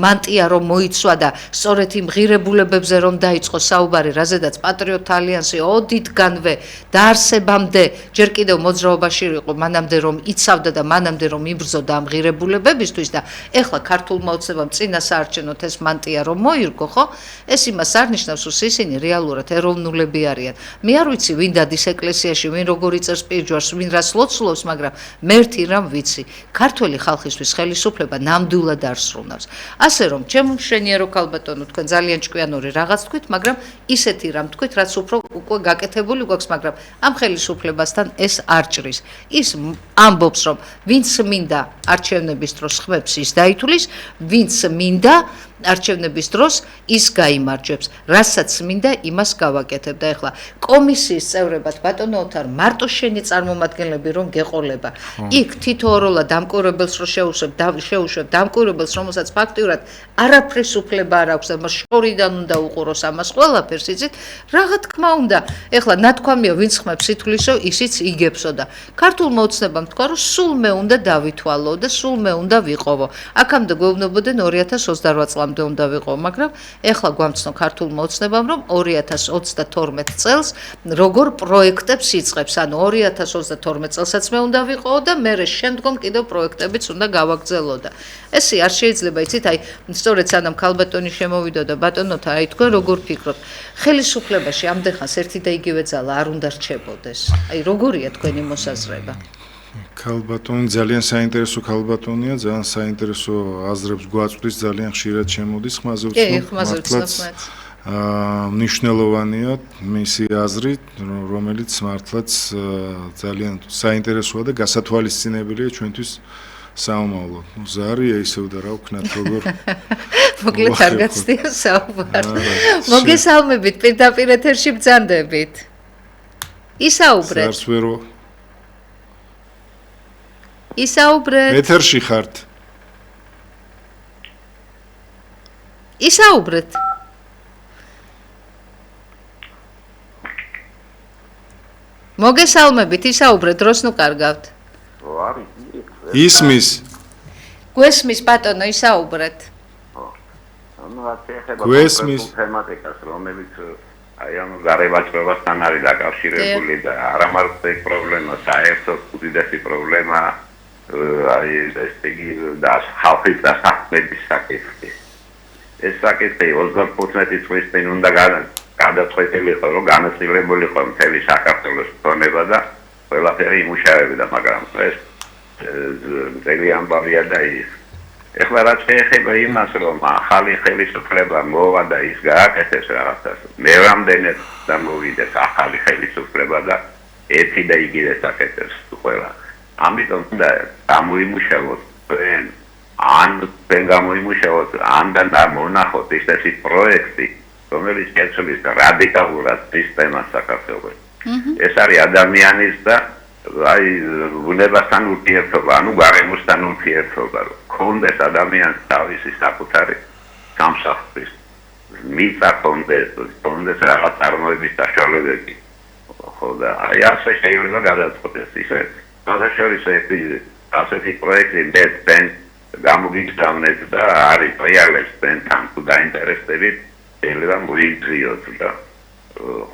მანტია რომ მოიცვა და სწორედ იმ ღირებულებებზე რომ დაიწყო საუბარი, რაზედაც პატრიოტთა ალიანსი ოდითგანვე დაარსებამდე ჯერ კიდევ მოძრაობაში იყო, მანამდე რომ იცავდა და მანამდე რომ იბრძოდა ამ ღირებულებებისთვის და ეხლა ქართულმა ოცნებამ წინა საარჩევნოთ ეს მანტია რომ მოირგო, ხო? ეს იმას არ ნიშნავს, რომ ისინი რეალურად ეროვნულები არიან. მე არ ვიცი ვინ დადის ეკლესიაში, ვინ როგორი წერს პირჯვარს, ვინ რას ლოცულობს, მაგრამ მე ერთი რამ ვიცი, ქართველი ხალხისთვის ხელისუფლება ნამდვილად არ სრულავს. ასე რომ, ჩემო მშვენიერო ქალბატონო, თქვენ ძალიან ჭკვიანური რაღაც თქვით, მაგრამ ისეთი რამ თქვით, რაც უფრო უკვე გაკეთებული გვაქვს, მაგრამ ამ ხელისუფლებასთან ეს არ ჭრის. ის ამბობს, რომ ვინც მინდა არჩევნების დროს ხმებს ის დაითulis, ვინც მინდა არჩევნების დროს ის გაიმარჯვებს, რასაც მინდა იმას გავაკეთებ და ეხლა კომისიის წევრებად ბატონო ოთარ მარტო შენი წარმომადგენლები რომ გეყოლება. იქ თითოეულა დამკვირვებელს რო შეუშვებ დამკვირვებელს რომელსაც ფაქტიურად არაფრის უფლება არ აქვს და შორიდან უნდა უყუროს ამას ყველაფერს იცით რაღა თქმა უნდა ეხლა ნათქვამია ვინც ხმებს სითვლისო ისიც იგებსო და ქართულ მოცნებამ თქვა რომ სულ მე უნდა დავითვალო და სულ მე უნდა ვიყოვო აქამდე გვეუბნებოდნენ 2028 წლამდე უნდა ვიყოვო მაგრამ ეხლა გვამცნო ქართულ მოცნებამ რომ 2032 წელს როგორ პროექტებს იწყებს ანუ 2032 წელსაც მე უნდა ვიყოვო და მე შემდგომ კიდევ პროექტებიც უნდა გავაგრძელო და ესე არ შეიძლება იცით აი სწორედ სანამ ქალბატონი შემოვიდა და ბატონოთა აი თქვენ როგორ ფიქრობთ ხელისუფლებაში ამდენხანს ერთი და იგივე ძალა არ უნდა რჩებოდეს აი როგორია თქვენი მოსაზრება ქალბატონი ძალიან საინტერესო ქალბატონია ძალიან საინტერესო აზრებს გვაწვდის ძალიან ხშირად შემოდის ხმაზე ვცნობ მნიშვნელოვანია მისი აზრი რომელიც მართლაც ძალიან საინტერესოა და გასათვალისწინებელია ჩვენთვის საომავლო. ზარია ისევ და რა ვქნათ როგორ მოკლედ არ გაცდია საუბარი. მოგესალმებით პირდაპირ ეთერში ბრძანდებით. ისაუბრეთ. ზარს ვერო. ისაუბრეთ. ეთერში ხართ. ისაუბრეთ. მოგესალმებით ისაუბრეთ დროს ნუ კარგავთ. ისმის გვესმის ბატონო ისაუბრეთ ანუ რაც ეხება თემატიკას რომელიც აი ამ გარემოწმებასთან არის დაკავშირებული და არა მარტო ეს პრობლემა საერთოდ უდიდესი პრობლემა აი ეს იგი და ხალხის დასაქმების საკითხი ეს საკითხი 25 წლის წინ უნდა გადაწყვეტილიყო რომ განაწილებული იყო მთელი საქართველოს ფონება და ყველაფერი იმუშავებდა მაგრამ ეს ძალიან ამბავია და ის ეხლა რაც შეეხება იმას რომ ახალი ხელისუფლება მოვა და ის გააკეთეს რაღაცას მე რამდენად დამოვიდეს ახალი ხელისუფლება და ერთი და იგივე საკეთებს ყველა ამიტომ და გამოიმუშავოთ ან გამოიმუშავოთ ან და მონახოთ ისეთი პროექტი რომელიც შეცვლის რადიკალურად სისტემას საქართველოს ეს არის ადამიანის და აი ბუნებასთან ურთიერთობა, ანუ გარემოსთან ურთიერთობა, რომ კონდეს ადამიანს თავისი საკუთარი სამსახურის მიწა კონდეს რაღაც წარმოების საშუალებები. ხო და აი ასე შეიძლება გადაწყვეტეს ისე. გადაშორისო ასეთი პროექტი დეცენ გამოგიგზავნეთ და არის რეალებს თან თუ დაინტერესდებით, შეიძლება მოიგზიოთ და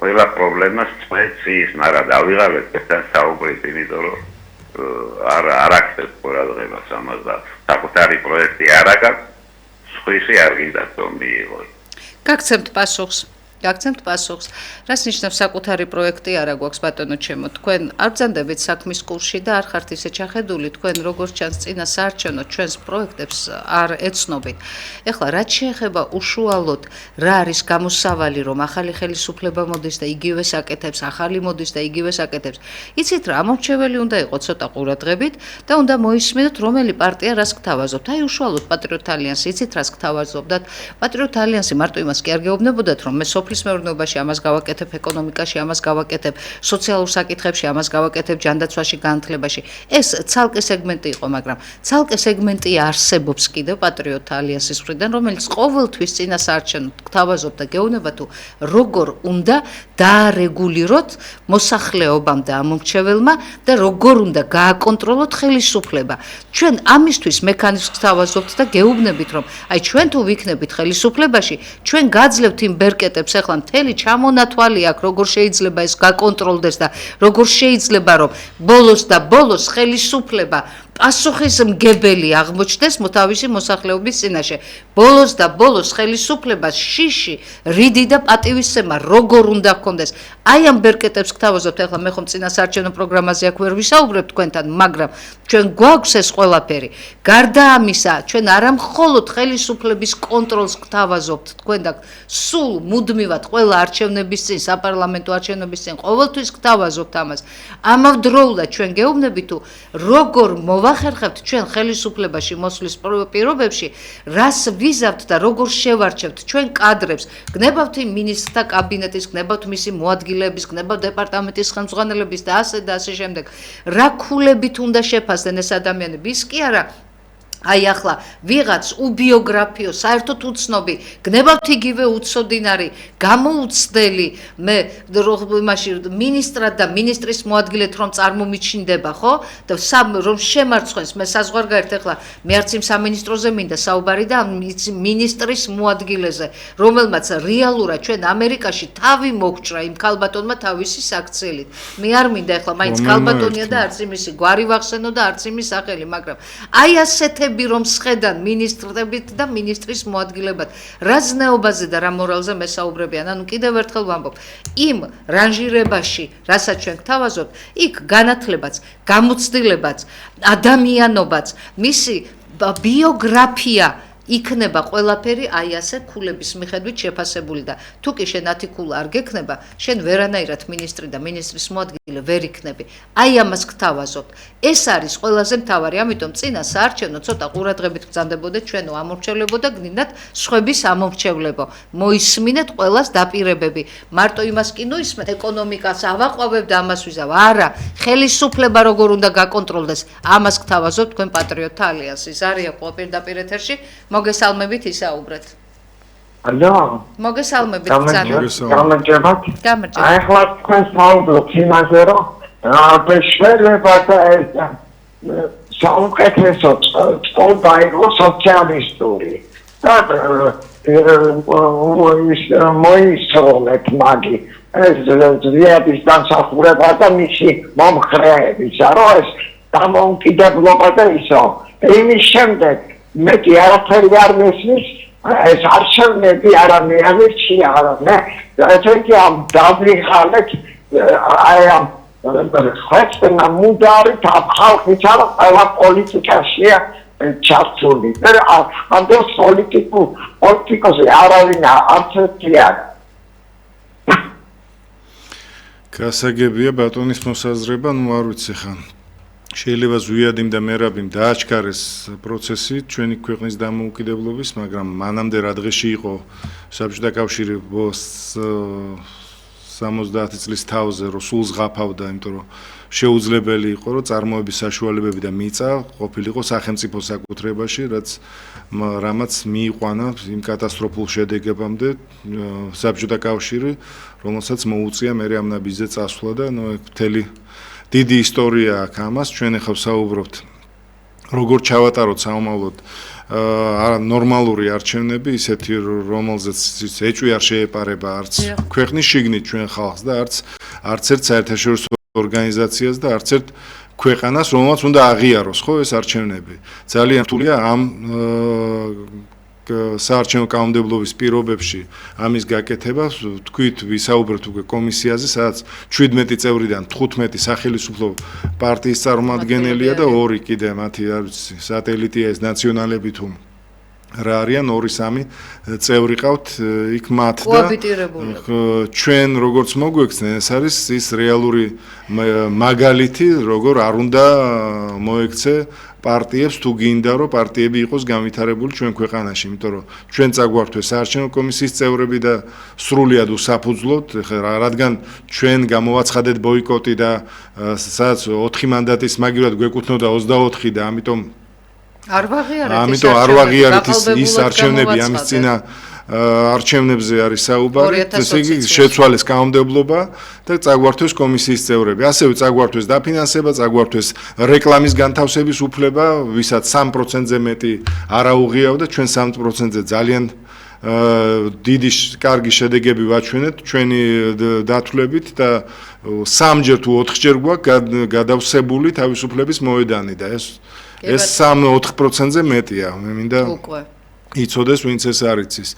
ყველა პრობლემას წვეცის, მაგრამ დავიღალეთ ესთან საუბრით, იმიტომ რომ არ აქცევს ყურადღებას ამას და საკუთარი პროექტი არ აქვს, სხვისი არ გინდა რომ მიიღო. გაგცემთ პასუხს. რას ნიშნავს საკუთარი პროექტი არა გვაქვს ბატონო ჩემო თქვენ არ ბრძანდებით საქმის კურსში და არ ხართ ისე ჩახედული თქვენ როგორც ჩანს წინა საარჩევნო ჩვენს პროექტებს არ ეცნობით ეხლა რაც შეეხება უშუალოდ რა არის გამოსავალი რომ ახალი ხელისუფლება მოდის და იგივე საკეთებს ახალი მოდის და იგივე საკეთებს იცით რა ამორჩეველი უნდა იყოს ცოტა ყურადღებით და უნდა მოისმინოთ რომელი პარტია რას გთავაზობთ აი უშუალოდ პატრიოტ ალიანსი იცით რას გთავაზობდათ პატრიოტ ალიანსი მარტო იმას კი არ გეუბნებოდათ რომ მე სოფლის მეურნეობაში ამას გავაკეთებ, ეკონომიკაში ამას გავაკეთებ, სოციალურ საკითხებში ამას გავაკეთებ, ჯანდაცვაში, განათლებაში. ეს ცალკე სეგმენტი იყო, მაგრამ ცალკე სეგმენტი არსებობს კიდევ პატრიოტ ალიანსის მხრიდან, რომელიც ყოველთვის წინა საარჩევნოდ გთავაზობ და გეუბნება თუ როგორ უნდა დაარეგულიროთ მოსახლეობამ და ამომრჩეველმა და როგორ უნდა გააკონტროლოთ ხელისუფლება. ჩვენ ამისთვის მექანიზმს გთავაზობთ და გეუბნებით, რომ აი ჩვენ თუ ვიქნებით ხელისუფლებაში, ჩვენ გაძლევთ იმ ბერკეტებს ახლა მთელი ჩამონათვალი აქვს როგორ შეიძლება ეს გაკონტროლდეს და როგორ შეიძლება რომ ბოლოს ხელისუფლება პასუხისმგებელი აღმოჩნდეს თავისი მოსახლეობის წინაშე. ბოლოს ხელისუფლებას შიში, რიდი და პატივისცემა როგორ უნდა ჰქონდეს. აი ამ ბერკეტებს გთავაზობთ, ახლა მე ხომ წინა საარჩევნო პროგრამაზე აქ ვერ ვისაუბრებ თქვენთან, მაგრამ ჩვენ გვაქვს ეს ყველაფერი. გარდა ამისა, ჩვენ არა მხოლოდ ხელისუფლების კონტროლს გთავაზობთ თქვენ და სულ მუდმივად ყველა არჩევნების წინ, საპარლამენტო არჩევნების წინ ყოველთვის გთავაზობთ ამას. ამავდროულად ჩვენ გეუბნებით თუ როგორ მოვა გვახერხებთ ჩვენ ხელისუფლებაში მოსვლის პირობებში, რას ვიზავთ და როგორ შევარჩევთ ჩვენ კადრებს, გნებავთ იმ მინისტრთა კაბინეტის, გნებავთ მისი მოადგილეების, გნებავთ დეპარტამენტის ხელმძღვანელების და ასე შემდეგ. რა ქულებით უნდა შეფასდნენ ეს ადამიანები? ის კი არა აი ახლა ვიღაც უბიოგრაფიო, საერთოდ უცნობი, გნებავთ იგივე უცოდინარი, გამოუცდელი მე იმაში მინისტრად და მინისტრის მოადგილედ რომ წარმომიჩნდება, ხო? და რომ შემარცხოს, მე საზღვარგარეთ ახლა მე არც იმ სამინისტროზე მინდა საუბარი და მინისტრის მოადგილეზე, რომელმაც რეალურად ჩვენ ამერიკაში თავი მოგჭრა იმ ქალბატონმა თავისი საქციელით. მე არ მინდა ახლა მაინც ქალბატონია და არც იმისი გვარი ვახსენო და არც იმის სახელი, მაგრამ აი ასეთი რომ სხედან მინისტრებით და მინისტრის მოადგილებად რა ზნეობაზე და რა მორალზე მესაუბრებიან. ანუ კიდევ ერთხელ ვამბობ, იმ რანჟირებაში, რასაც ჩვენ გთავაზობთ, იქ განათლებაც, გამოცდილებაც, ადამიანობაც, მისი ბიოგრაფია იქნება ყველაფერი აი ასე ქულების მიხედვით შეფასებული და თუ კი შენ 10 ქულა არ გექნება, შენ ვერანაირად მინისტრი და მინისტრის მოადგილე ვერ იქნები. აი ამას გთავაზობთ. ეს არის ყველაზე მთავარი, ამიტომ წინა საარჩევნო ცოტა ყურადღებით გრძანდებოდეთ, ჩვენო ამორჩევლებოდა გინდათ სხვების ამორჩევლებო. მოისმინეთ ყველას დაპირებები. მარტო იმას კი ნოისმენთ, ეკონომიკას ავაყვავებ და ამას ვიზავ. არა, ხელისუფლება როგორ უნდა გაკონტროლდეს, ამას გთავაზობთ თქვენ პატრიოტთა ალიანსის. არია პირდაპირ ეთერში. მოგესალმებით ისაუბრეთ. ალო. მოგესალმებით გამარჯობათ. გამარჯობა. აი ახლა თქვენ საუბრობთ იმაზე, რომ შეიძლება და საუკეთესო წყობა იყოს სოციალისტური. და მოისროლეთ მაგი ეს ზრიადის დამსახურება და მისი მომხრეების, რომ ეს დამოუკიდებლობა და ისო. იმის შემდეგ მეტი არაფერი არ მესმის, ეს არჩევნები არამე ამერჩია არამე, ესეთი ამ დავრიხალეთ, აი ამ ხეთნა მუდარით ამ ხალხის არა ყველა პოლიტიკაშია ჩართული. ამ დროს პოლიტიკოსი არავინ არც ერთი არა. გასაგებია ბატონის მოსაზრება, ნუ არ ვიცი ხან. შეიძლება ზვიადიმ და მერაბიმ დააჩქარეს პროცესი ჩვენი ქვეყნის დამოუკიდებლობის, მაგრამ მანამდე რა დღეში იყო საბჭოთა კავშირი 70 წლის თავზე, რომ სულ ზღაფავდა, იმიტომ რომ შეუძლებელი იყო, რომ წარმოების საშუალებები და მიწა ყოფილიყო სახელმწიფო საკუთრებაში, რამაც მიიყვანა იმ კატასტროფულ შედეგებამდე საბჭოთა კავშირი, რომელსაც მოუწია მე ამ ნაბიჯზე წასვლა და მთელი დიდი ისტორია აქვს ამას, ჩვენ ახლა ვსაუბრობთ, როგორ ჩავატაროთ საომავლოდ ნორმალური არჩევნები, ისეთი რომელზეც ეჭვი არ შეეპარება არც ქვეყნის შიგნით ჩვენ ხალხს და არც ერთ საერთაშორისო ორგანიზაციას და არც ერთ ქვეყანას, რომელმაც უნდა აღიაროს, ხო, ეს არჩევნები. ძალიან რთულია ამ საარჩევნო კანონმდებლობის პირობებში ამის გაკეთება, თქვით ვისაუბრეთ უკვე კომისიაზე, სადაც 17 წევრიდან 15 სახელმწიფო პარტიის წარმომადგენელია და 2 კიდე მათი სატელიტია ეს ნაციონალები თუ რა არიან 2-3 წევრი ყავთ იქ მათ და ჩვენ როგორც მოგვექცნენ ეს არის ის რეალური მაგალითი როგორ არ უნდა მოექცე პარტიებს თუ გინდა რომ პარტიები იყოს განვითარებული ჩვენ ქვეყანაში, იმიტომ რომ ჩვენ წაგვართვეს საარჩევნო კომისიის წევრები და სრულიად უსაფუძვლოდ, რადგან ჩვენ გამოვაცხადეთ ბოიკოტი და სადაც 4 მანდატის მაგივრად გვეკუთვნოდა 24 და ამიტომ არ ვაღიარეთ ის არჩევნები ამის წინა არჩევნებზე არის საუბარი, ესე იგი შეცვალეს კანონმდებლობა და წაგვართვეს კომისიის წევრები. ასევე წაგვართვეს დაფინანსება, წაგვართვეს რეკლამის განთავსების უფლება, ვისაც 3%-ზე მეტი არ აუღიავდა, ჩვენ 3%-ზე ძალიან დიდი კარგი შედეგები ვაჩვენეთ ჩვენი დათვლებით და 3-ჯერ თუ 4-ჯერ გვაქვს გადავსებული თავისუფლების მოედანი და ეს 3-4%-ზე მეტია. მე მინდა იცოდეს ვინც ეს არ იცის.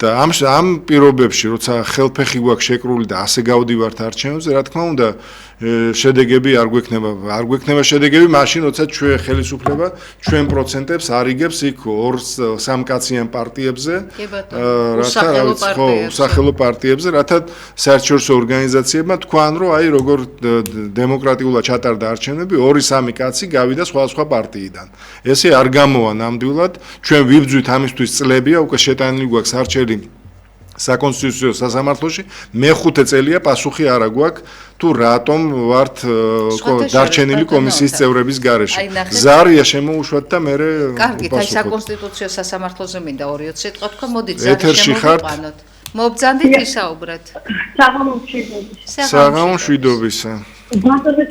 და ამ პირობებში, როცა ხელფეხი გვაქვს შეკრული და ასე გავდივართ არჩევნებზე, რა თქმა უნდა, შედეგები არ გვექნება შედეგები მაშინ, როცა ჩვენ ხელისუფლება ჩვენ პროცენტებს არიგებს იქ 2-3 კაციან პარტიებზე, usახელო პარტიებზე, რათა საერთაშორისო ორგანიზაციებმა თქვან, რომ აი როგორ დემოკრატიულად ჩატარდა არჩევნები, 2-3 კაცი გავიდა სხვა პარტიიდან. ესე არ გამოვა ნამდვილად, ჩვენ ვიბძვით ამისთვის წლებია, უკვე შეტანილი გვაქვს არჩევანი საკონსტიტუციო სასამართლოში, მე-5 წელია პასუხი არ აგვაქვს თუ რატომ ვართ დარჩენილი კომისიის წევრების გარეშე. ზარია შემოუშვათ და მე კარგით, აი საკონსტიტუციო სასამართლოზე მინდა 2 სიტყვა თქვა, მოდით შემოვიყვანოთ. მობრძანდით ვისაუბრეთ. საღამო მშვიდობისა. ბატონო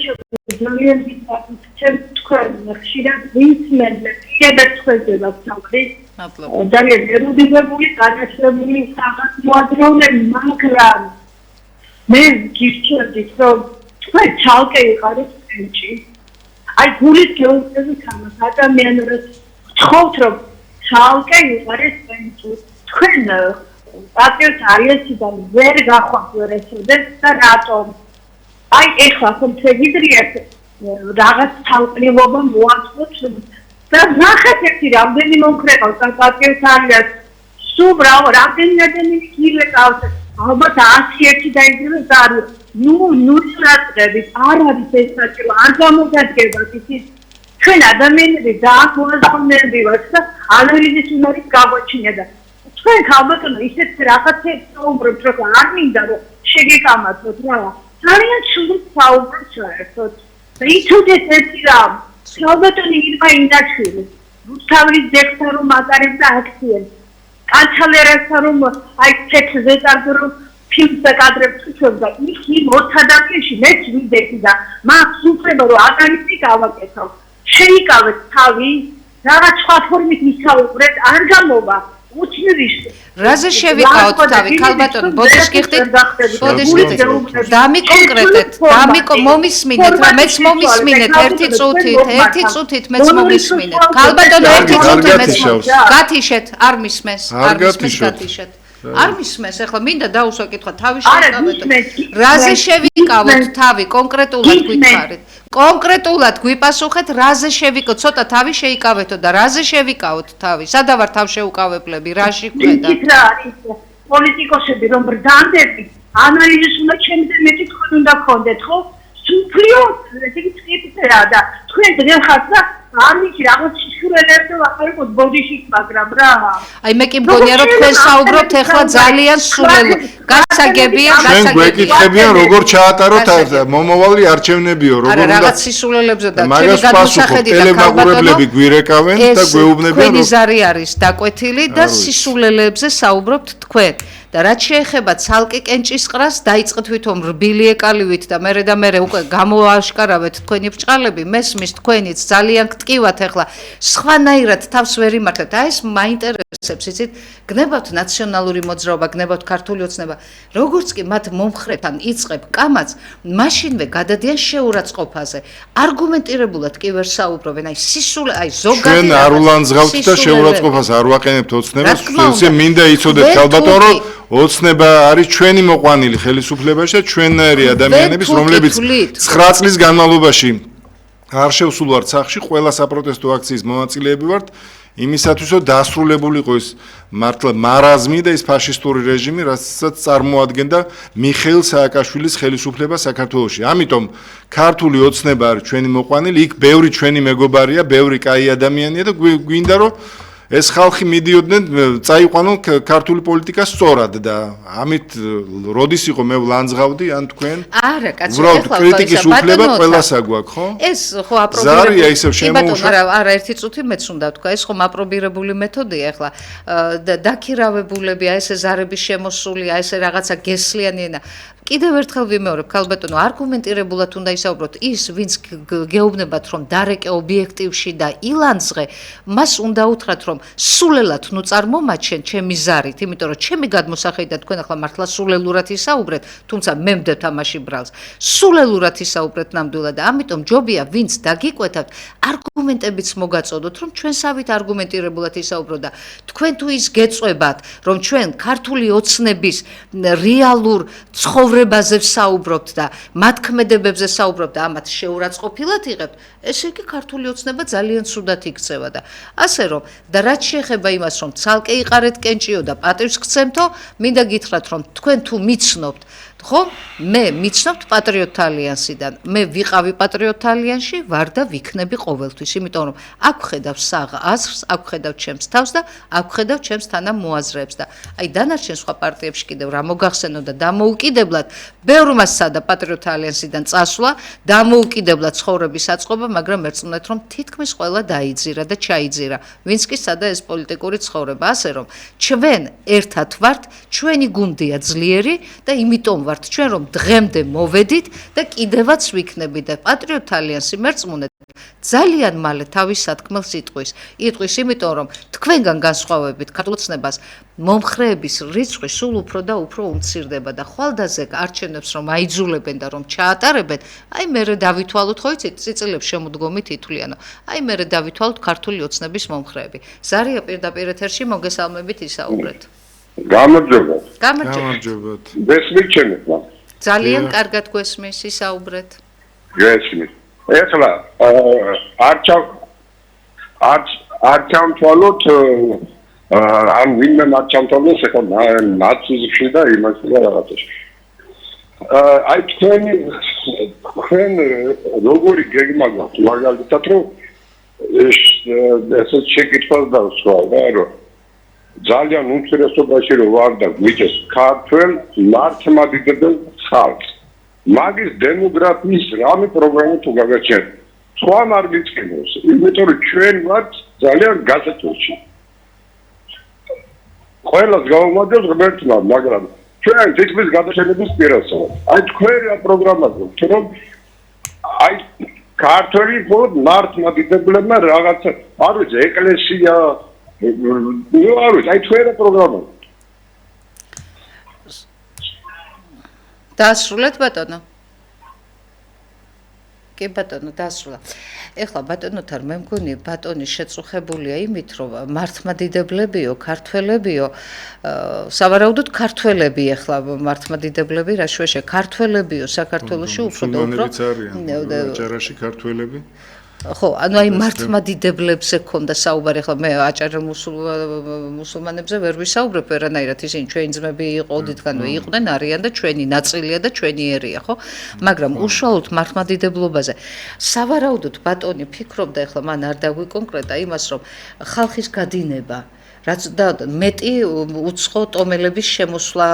ძალიან ვიწევთ თქვენ ხშირად ვისმენთ კიდევ თქვენზე ვთქვი ძალიან ერუდირებული განაცხადებული სახელმწიფოადრეულები მაგრამ მე გირჩევთ რომ თქვენ ცალკე იყარით ცენტრი აი გულის გეუბნებით ამას ადამიანებს ვთხოვთ რომ ცალკე იყარით ცენტრი თქვენ პარტიის არიესიდან ვერ გახვათ ვერ ესოდეს და რატომ აი ეხლა კონფეგიდრიეთ რაღაც თავყრილობა მოაწყოთ და ნახეთ ერთი რამდენი მომხრეყავს პარტიის არიას სულ რამდენი გილეკავს ალბათ 101 დაიძინოს არის ნუ სტრატეგიით არ არის ეს საჭირო არ გამოგადგება ისიც ჩვენ ადამიანები დაახლოებამდე ვართ და ანალიზის უნარის გამოჩინა და თქვენ ალბათ ისეთ რაღაცებს საუბრობთ რომ არ მინდა რომ შეგეკამათოთ რა ძალიან ჩუდით საუბრობთ საერთოდ და ითუდეს ერთი რამ ალბათონი ირმა ინდაშვილი რუსთავის ძეგლთან რომ ატარებდა აქციებს კანცელერასთან რომ აი თეთრზე წარდა რომ ფილმს და კადრებს უშვებდა იქ იმ 20 ადამიანში მეც ვიდექი და მაქვს უფლება რომ აკანიცი გავაკეთო შეიკავეთ თავი რაღაც სხვა ფორმით ისაუბრეთ არ გამოვა რაზე შევიყავთ თავი ქალბატონო ბოდიშ გიხდით დამიკონკრეტეთ მომისმინეთ რა მეც მომისმინეთ ერთი წუთით მეც მომისმინეთ ქალბატონო ერთი წუთი მეც გათიშეთ არ მისმენს გათიშეთ არ მისმენს ახლა მინდა დაუსვა კითხვა თავი შევიყავეთ რაზე შევიყავთ თავი კონკრეტულად გითხარით კონკრეტულად გვიპასუხეთ რაზე შევიკავოთ ცოტა თავი შეიკავეთო და რაზე შევიკავოთ თავი სადავარ თავშეუკავებლები რაში ხედავთ რა არის პოლიტიკოსები რომ ბრდანდები ანალიზის უნდა ჩემზე მეტი თქვენ უნდა გქონდეთ ხო სუფლიო ესე იგი წკიფწერა და თქვენ დღეს ხართ და არ ვიცი რაღაც შურელებს და ვაყარებოთ ბოდიშით მაგრამ რა აი მე კი მგონია რომ თქვენ საუბრობთ ახლა ძალიან სულელო გასაგებია ჩვენ გვეკითხებიან როგორ ჩაატაროთ მომავალი არჩევნებიო როგორ უნდა რაღაც სისულელებზე და ჩემი გადმოსახედი და ტელემაგურებლები გვირეკავენ და გვეუბნებიან რომ თქვენი ზარი არის დაკვეთილი და სისულელებზე საუბრობთ თქვენ და რაც შეეხება ცალკე კენჭისყრას დაიწყეთ ვითომ რბილი ეკალივით და მე უკვე გამოაშკარავეთ თქვენი ბრჭყალები მესმის თქვენიც ძალიან გტკივათ ახლა სხვანაირად თავს ვერ იმართებთ აი ეს მაინტერესებს იცით გნებავთ ნაციონალური მოძრაობა გნებავთ ქართული ოცნება როგორც კი მათ მომხრეთან იწყებ კამაც მაშინვე გადადიან შეურაცხყოფაზე არგუმენტირებულად კი ვერ საუბრობენ აი სისულე აი ზოგადად ჩვენ არ ულანძღავთ და შეურაცხყოფას არ ვაყენებთ ოცნებას ისე მინდა იცოდეთ ქალბატონო ოცნება არის ჩვენი მოყვანილი ხელისუფლებაში და ჩვენნაირი ადამიანების რომლებიც 9 წლის განმავლობაში არ შევსულვართ სახლში ყველა საპროტესტო აქციის მონაწილეები ვართ იმისათვის რომ დასრულებულიყო ის მართლა მარაზმი და ის ფაშისტური რეჟიმი რასაც წარმოადგენდა მიხეილ სააკაშვილის ხელისუფლება საქართველოში ამიტომ ქართული ოცნება არის ჩვენი მოყვანილი იქ ბევრი ჩვენი მეგობარია ბევრი კაი ადამიანია და გვინდა რომ ეს ხალხი მიდიოდნენ წაიყვანონ ქართული პოლიტიკა სწორად და ამით როდის იყო მე ვლანძღავდი ან თქვენ არა კაცო უბრალოდ კრიტიკის უფლება ყველას აგვაქვს ხო ეს ხო აპრობირებული არა ერთი წუთი მეც უნდა თქვა ეს ხომ აპრობირებული მეთოდია ახლა დაქირავებულებია ესე ზარების შემოსულია ესე რაღაცა გესლიანი ენა კიდევ ერთხელ ვიმეორებ, ქალბატონო, არგუმენტირებულად უნდა ისაუბროთ ის, ვინც გეუბნებათ, რომ დარეკე ობიექტივში და ილანძღე, მას უნდა უთხრათ, რომ სულელად ნუ წარმომაჩენ ჩემი ზარით, იმიტომ რომ ჩემი გადმოსახედიდან თქვენ ახლა მართლა სულელურად ისაუბრეთ, თუმცა მე მდებთ ამაში ბრალს. სულელურად ისაუბრეთ ნამდვილად და ამიტომ ჯობია, ვინც დაგიკვეთავთ, არგუმენტებიც მოგაწოდოთ, რომ ჩვენსავით არგუმენტირებულად ისაუბროთ და თქვენ თუ ის გეწვებათ, რომ ჩვენ ქართული ოცნების რეალურ ცხოვრებაზე ვსაუბრობთ და მათ ქმედებებზე საუბრობთ და ამათ შეურაცხყოფილად იღებთ, ესე იგი ქართული ოცნება ძალიან ცუდად იქცევა და ასე რომ და რაც შეეხება იმას, რომ ცალკე იყარეთ კენჭიო და პატივს გცემთო, მინდა გითხრათ, რომ თქვენ თუ მიცნობთ ხო, მე მიცნობთ პატრიოტ ალიანსიდან. მე ვიყავი პატრიოტ ალიანსში, ვარ და ვიქნები ყოველთვის, იმიტომ რომ აქ ხედავ საღ აზრს, აქ ხედავ ჩემს თავს და აქ ხედავ ჩემს თანამოაზრეებს და აი დანარჩენ სხვა პარტიებში კიდევ რა მოგახსენო და დამოუკიდებლად ბევრმა სცადა პატრიოტ ალიანსიდან წასვლა, დამოუკიდებლად ცხოვრების აწყობა, მაგრამ ერწმუნეთ რომ თითქმის ყველა დაიძირა და ჩაიძირა. ვინც კი სცადა ეს პოლიტიკური ცხოვრება, ასე რომ ჩვენ ერთად ვართ, ჩვენი გუნდია ძლიერი და იმიტომ ვართ ჩვენ რომ დღემდე მოვედით და კიდევაც ვიქნებით და პატრიოტ ალიანსი მერწმუნეთ ძალიან მალე თავის სათქმელს იტყვის, იმიტომ რომ თქვენგან განსხვავებით ქართულოცნებას მომხრეების რიცხვი სულ უფრო და უფრო უმცირდება და ხვალდაზე არჩევნებს რომ აიძულებენ და რომ ჩაატარებენ, აი მერე დავითვალოთ ხო იცით წიწილებს შემოდგომით ითვლიანო. აი მერე დავითვალოთ ქართული ოცნების მომხრეები. ზარია პირდაპირ ეთერში მოგესალმებით ისაუბრეთ. გამარჯობათ. გამარჯობათ. გესმით ჩემო? ძალიან კარგად გვესმის, ისაუბრეთ. გესმით. ეხლა არჩამთვალოთ ამ ვინმე მარჩამთვალოს ეხლა ნაციზმში და იმაში და რაღაცაში. აი თქვენ როგორი გეგმა გაქვთ მაგალითად რომ ეს შეკითხვას დავსვა რა ძალიან უმცირესობაში რომ ვარ და გვიჭეს ქართველ მართლმადიდებელ ხალხს. მაგის დემოგრაფიის რამე პროგრამა თუ გაგაჩერეთ. სხვა არ გიწყინოს, იმიტომ რომ ჩვენ ვართ ძალიან გასაჭირში. ყველას გავუმართლებს ღმერთმა, მაგრამ ჩვენ თითქმის გადაშენების პირას ვართ. აი თქვენ რა პროგრამა გვაქვთ, რომ აი ქართველი მხოლოდ მართლმადიდებლებმა რაღაცა, არ ვიცი, ეკლესია ნუ არ ვიცი, აი თქვენ რა პროგრამა გვაქვთ. დაასრულეთ ბატონო. კი ბატონო, დაასრულა. ეხლა ბატონოთან მე მგონი ბატონი შეწუხებულია იმით, რომ მართლმადიდებლებიო, ქართველებიო, სავარაუდოდ ქართველები ეხლა მართლმადიდებლები რა შეშე, ქართველებიო საქართველოში უფრო და უფრო აჭარაში ქართველები. ხო, ანუ აი მართლმადიდებლებზე ქონდა საუბარი, ახლა მე აჭარელ მუსულმანებზე ვერ ვისაუბრებ ვერანაირად, ისინი ჩვენი ძმები ოდითგანვე იყვნენ, არიან და ჩვენი ნაწილია და ჩვენი ერია, ხო? მაგრამ უშუალოდ მართლმადიდებლობაზე სავარაუდოდ ბატონი ფიქრობდა, ახლა მან არ დაგვიკონკრეტა იმას, რომ ხალხის გადინება რაც და მეტი უცხო ტომელების შემოსვლა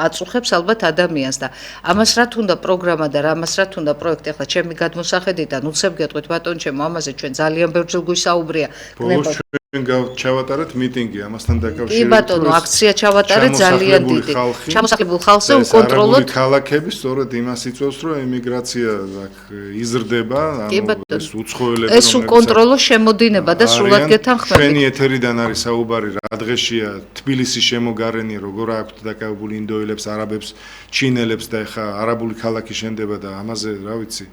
აწუხებს ალბათ ადამიანს და ამას რა თუნდა პროგრამა და ამას რა თუნდა პროექტი ახლა ჩემი გადმოსახედიდან უცებ გეტყვით ბატონ ჩემო ამაზე ჩვენ ძალიან ბევრჯერ გვისაუბრია ჩვენ ჩავატარეთ მიტინგი ამასთან დაკავშირებით. კი ბატონო, აქცია ჩავატარეთ ძალიან დიდი. ჩამოსახლებულ ხალხზე უკონტროლოდ ქალაქები სწორედ იმას იწვევს, რომ ემიგრაცია აქ იზრდება, ანუ ეს უცხოელები ეს უკონტროლო შემოდინება და სრულად გეთანხმებით. ჩვენი ეთერიდან არის საუბარი რა დღეშია თბილისის შემოგარენი როგორ აქვთ დაკავებული ინდოელებს, არაბებს, ჩინელებს და ეხა არაბული ქალაქი შენდება და ამაზე რა ვიცი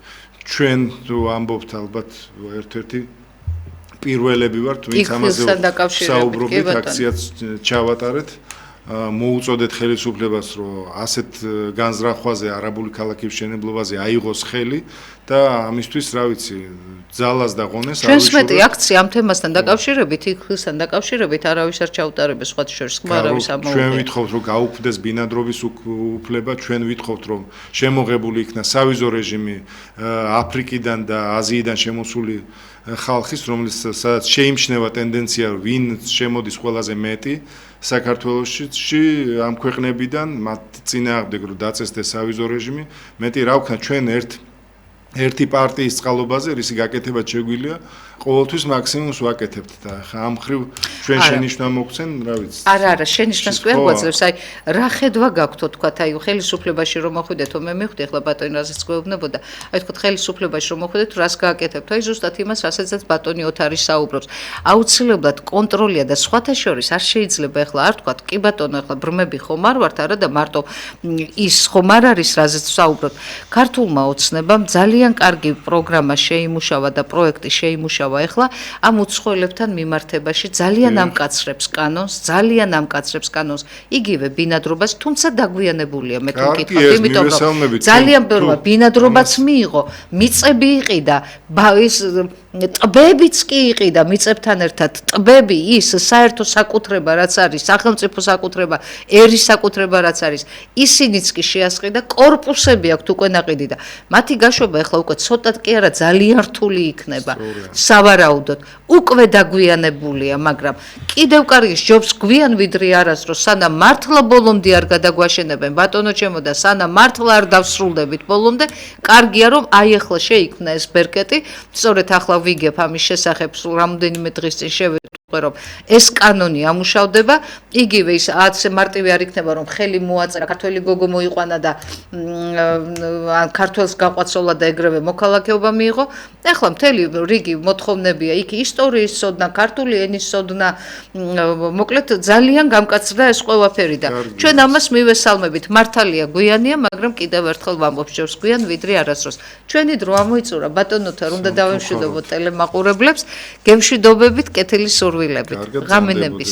ჩვენ თუ ამბობთ ალბათ ერთ-ერთი პირველები ვართ, ვინც ამაზე საუბრობთ, აქციაც ჩავატარეთ. მოუწოდეთ ხელისუფლებას, რომ ასეთ განზრახვაზე, არაბული ქალაქის მშენებლობაზე აიღოს ხელი და ამისთვის, რა ვიცი, ძალას და ღონეს არ ჩვენს მეტი აქცია ამ თემასთან დაკავშირებით, იქხილსთან დაკავშირებით არავის არ ჩაუტარებს სხვათა შორის, ხმა არავის არ მოუწევს. ჩვენ ვითხოვთ, რომ გაუქმდეს ბინადრობის უფლება, ჩვენ ვითხოვთ, რომ შემოღებული იქნა სავიზო რეჟიმი აფრიკიდან და აზიიდან შემოსული ხალხის, რომლის სადაც შეიმჩნევა ტენდენცია, ვინ შემოდის ყველაზე მეტი საქართველოში ამ ქვეყნებიდან, მათ წინააღმდეგ რომ დაწესდეს სავიზო რეჟიმი, მეტი რა ვქნა ჩვენ ერთი პარტიის წყალობაზე, რისი გაკეთება შეგვიძლია, ყოველთვის მაქსიმუმს ვაკეთებთ და ხა ამ ხრივ ჩვენ შენიშვნა მოგცენ, რა ვიცი. არა, შენიშვნას კი არ გვაძლევს, აი რა ხედვა გაქვთ თქვათ, აი ხელისუფლებაში რომ მოხვიდეთო, მე მივხვდი ახლა ბატონი რაზეც გვეუბნებოდა, აი თქვათ ხელისუფლებაში რომ მოხვიდეთ, რას გააკეთებთ? აი ზუსტად იმას, რასაც ბატონი ოთარი საუბრობს. აუცილებლად კონტროლია და სხვათა შორის არ შეიძლება ახლა არ თქვათ, კი ბატონო, ახლა ბრმები ხომ არ ვართ, არა და მარტო ის ხომ არ არის, რაზეც საუბრობთ. ქართულმა ოცნებამ ძალიან კარგი პროგრამა შეიმუშავა და პროექტი შეიმუშავა ახლა ამ უცხოელებთან მიმართებაში ძალიან ამკაცრებს კანონს, იგივე ბინადრობას, თუმცა დაგვიანებულია მე თუ მკითხავთ, იმიტომ რომ ძალიან ბევრმა ბინადრობაც მიიღო, მიწები იყიდა, ის ტბებიც კი იყიდა მიწებთან ერთად, ტბები ის საერთო საკუთრება რაც არის, სახელმწიფო საკუთრება, ერის საკუთრება რაც არის, ისინიც კი შეასყიდა, კორპუსები აქვთ უკვე ნაყიდი და მათი გაშვება ახლა უკვე ცოტად კი არა ძალიან რთული იქნება. სავარაუდოდ უკვე დაგვიანებულია, მაგრამ კიდევ კარგი ჯობს გვიან ვიდრე არასდროს, სანამ მართლა ბოლომდე არ გადაგვაშენებენ ბატონო ჩემო და სანამ მართლა არ დავსრულდებით ბოლომდე, კარგია რომ აი ახლა შეიქმნა ეს ბერკეტი, სწორედ ახლა ვიგებ ამის შესახებ სულ რამოდენიმე დღის წინ შევიტყვე რომ ეს კანონი ამუშავდება, იგივე ის ასე მარტივი არ იქნება რომ ხელი მოაწერა, ქართველი გოგო მოიყვანა და ან ქართველს გაყვაცოლა და ეგრევე მოქალაქეობა მიიღო. ახლა მთელი რიგი მოთხოვნებია იქ ისტორიის სოდნა, ქართული ენის სოდნა, მოკლედ ძალიან გამკაცრდა ეს ყველაფერი და ჩვენ ამას მივესალმებით. მართალია გვიანია, მაგრამ კიდევ ერთხელ ვამბობ, ჯობს გვიან ვიდრე არასდროს. ჩვენი დრო ამოიწურა ბატონოთარ, უნდა დავემშვიდობოთ ტელემაყურებლებს, გემშვიდობებით, კეთილი სურვილებით. ღამენების.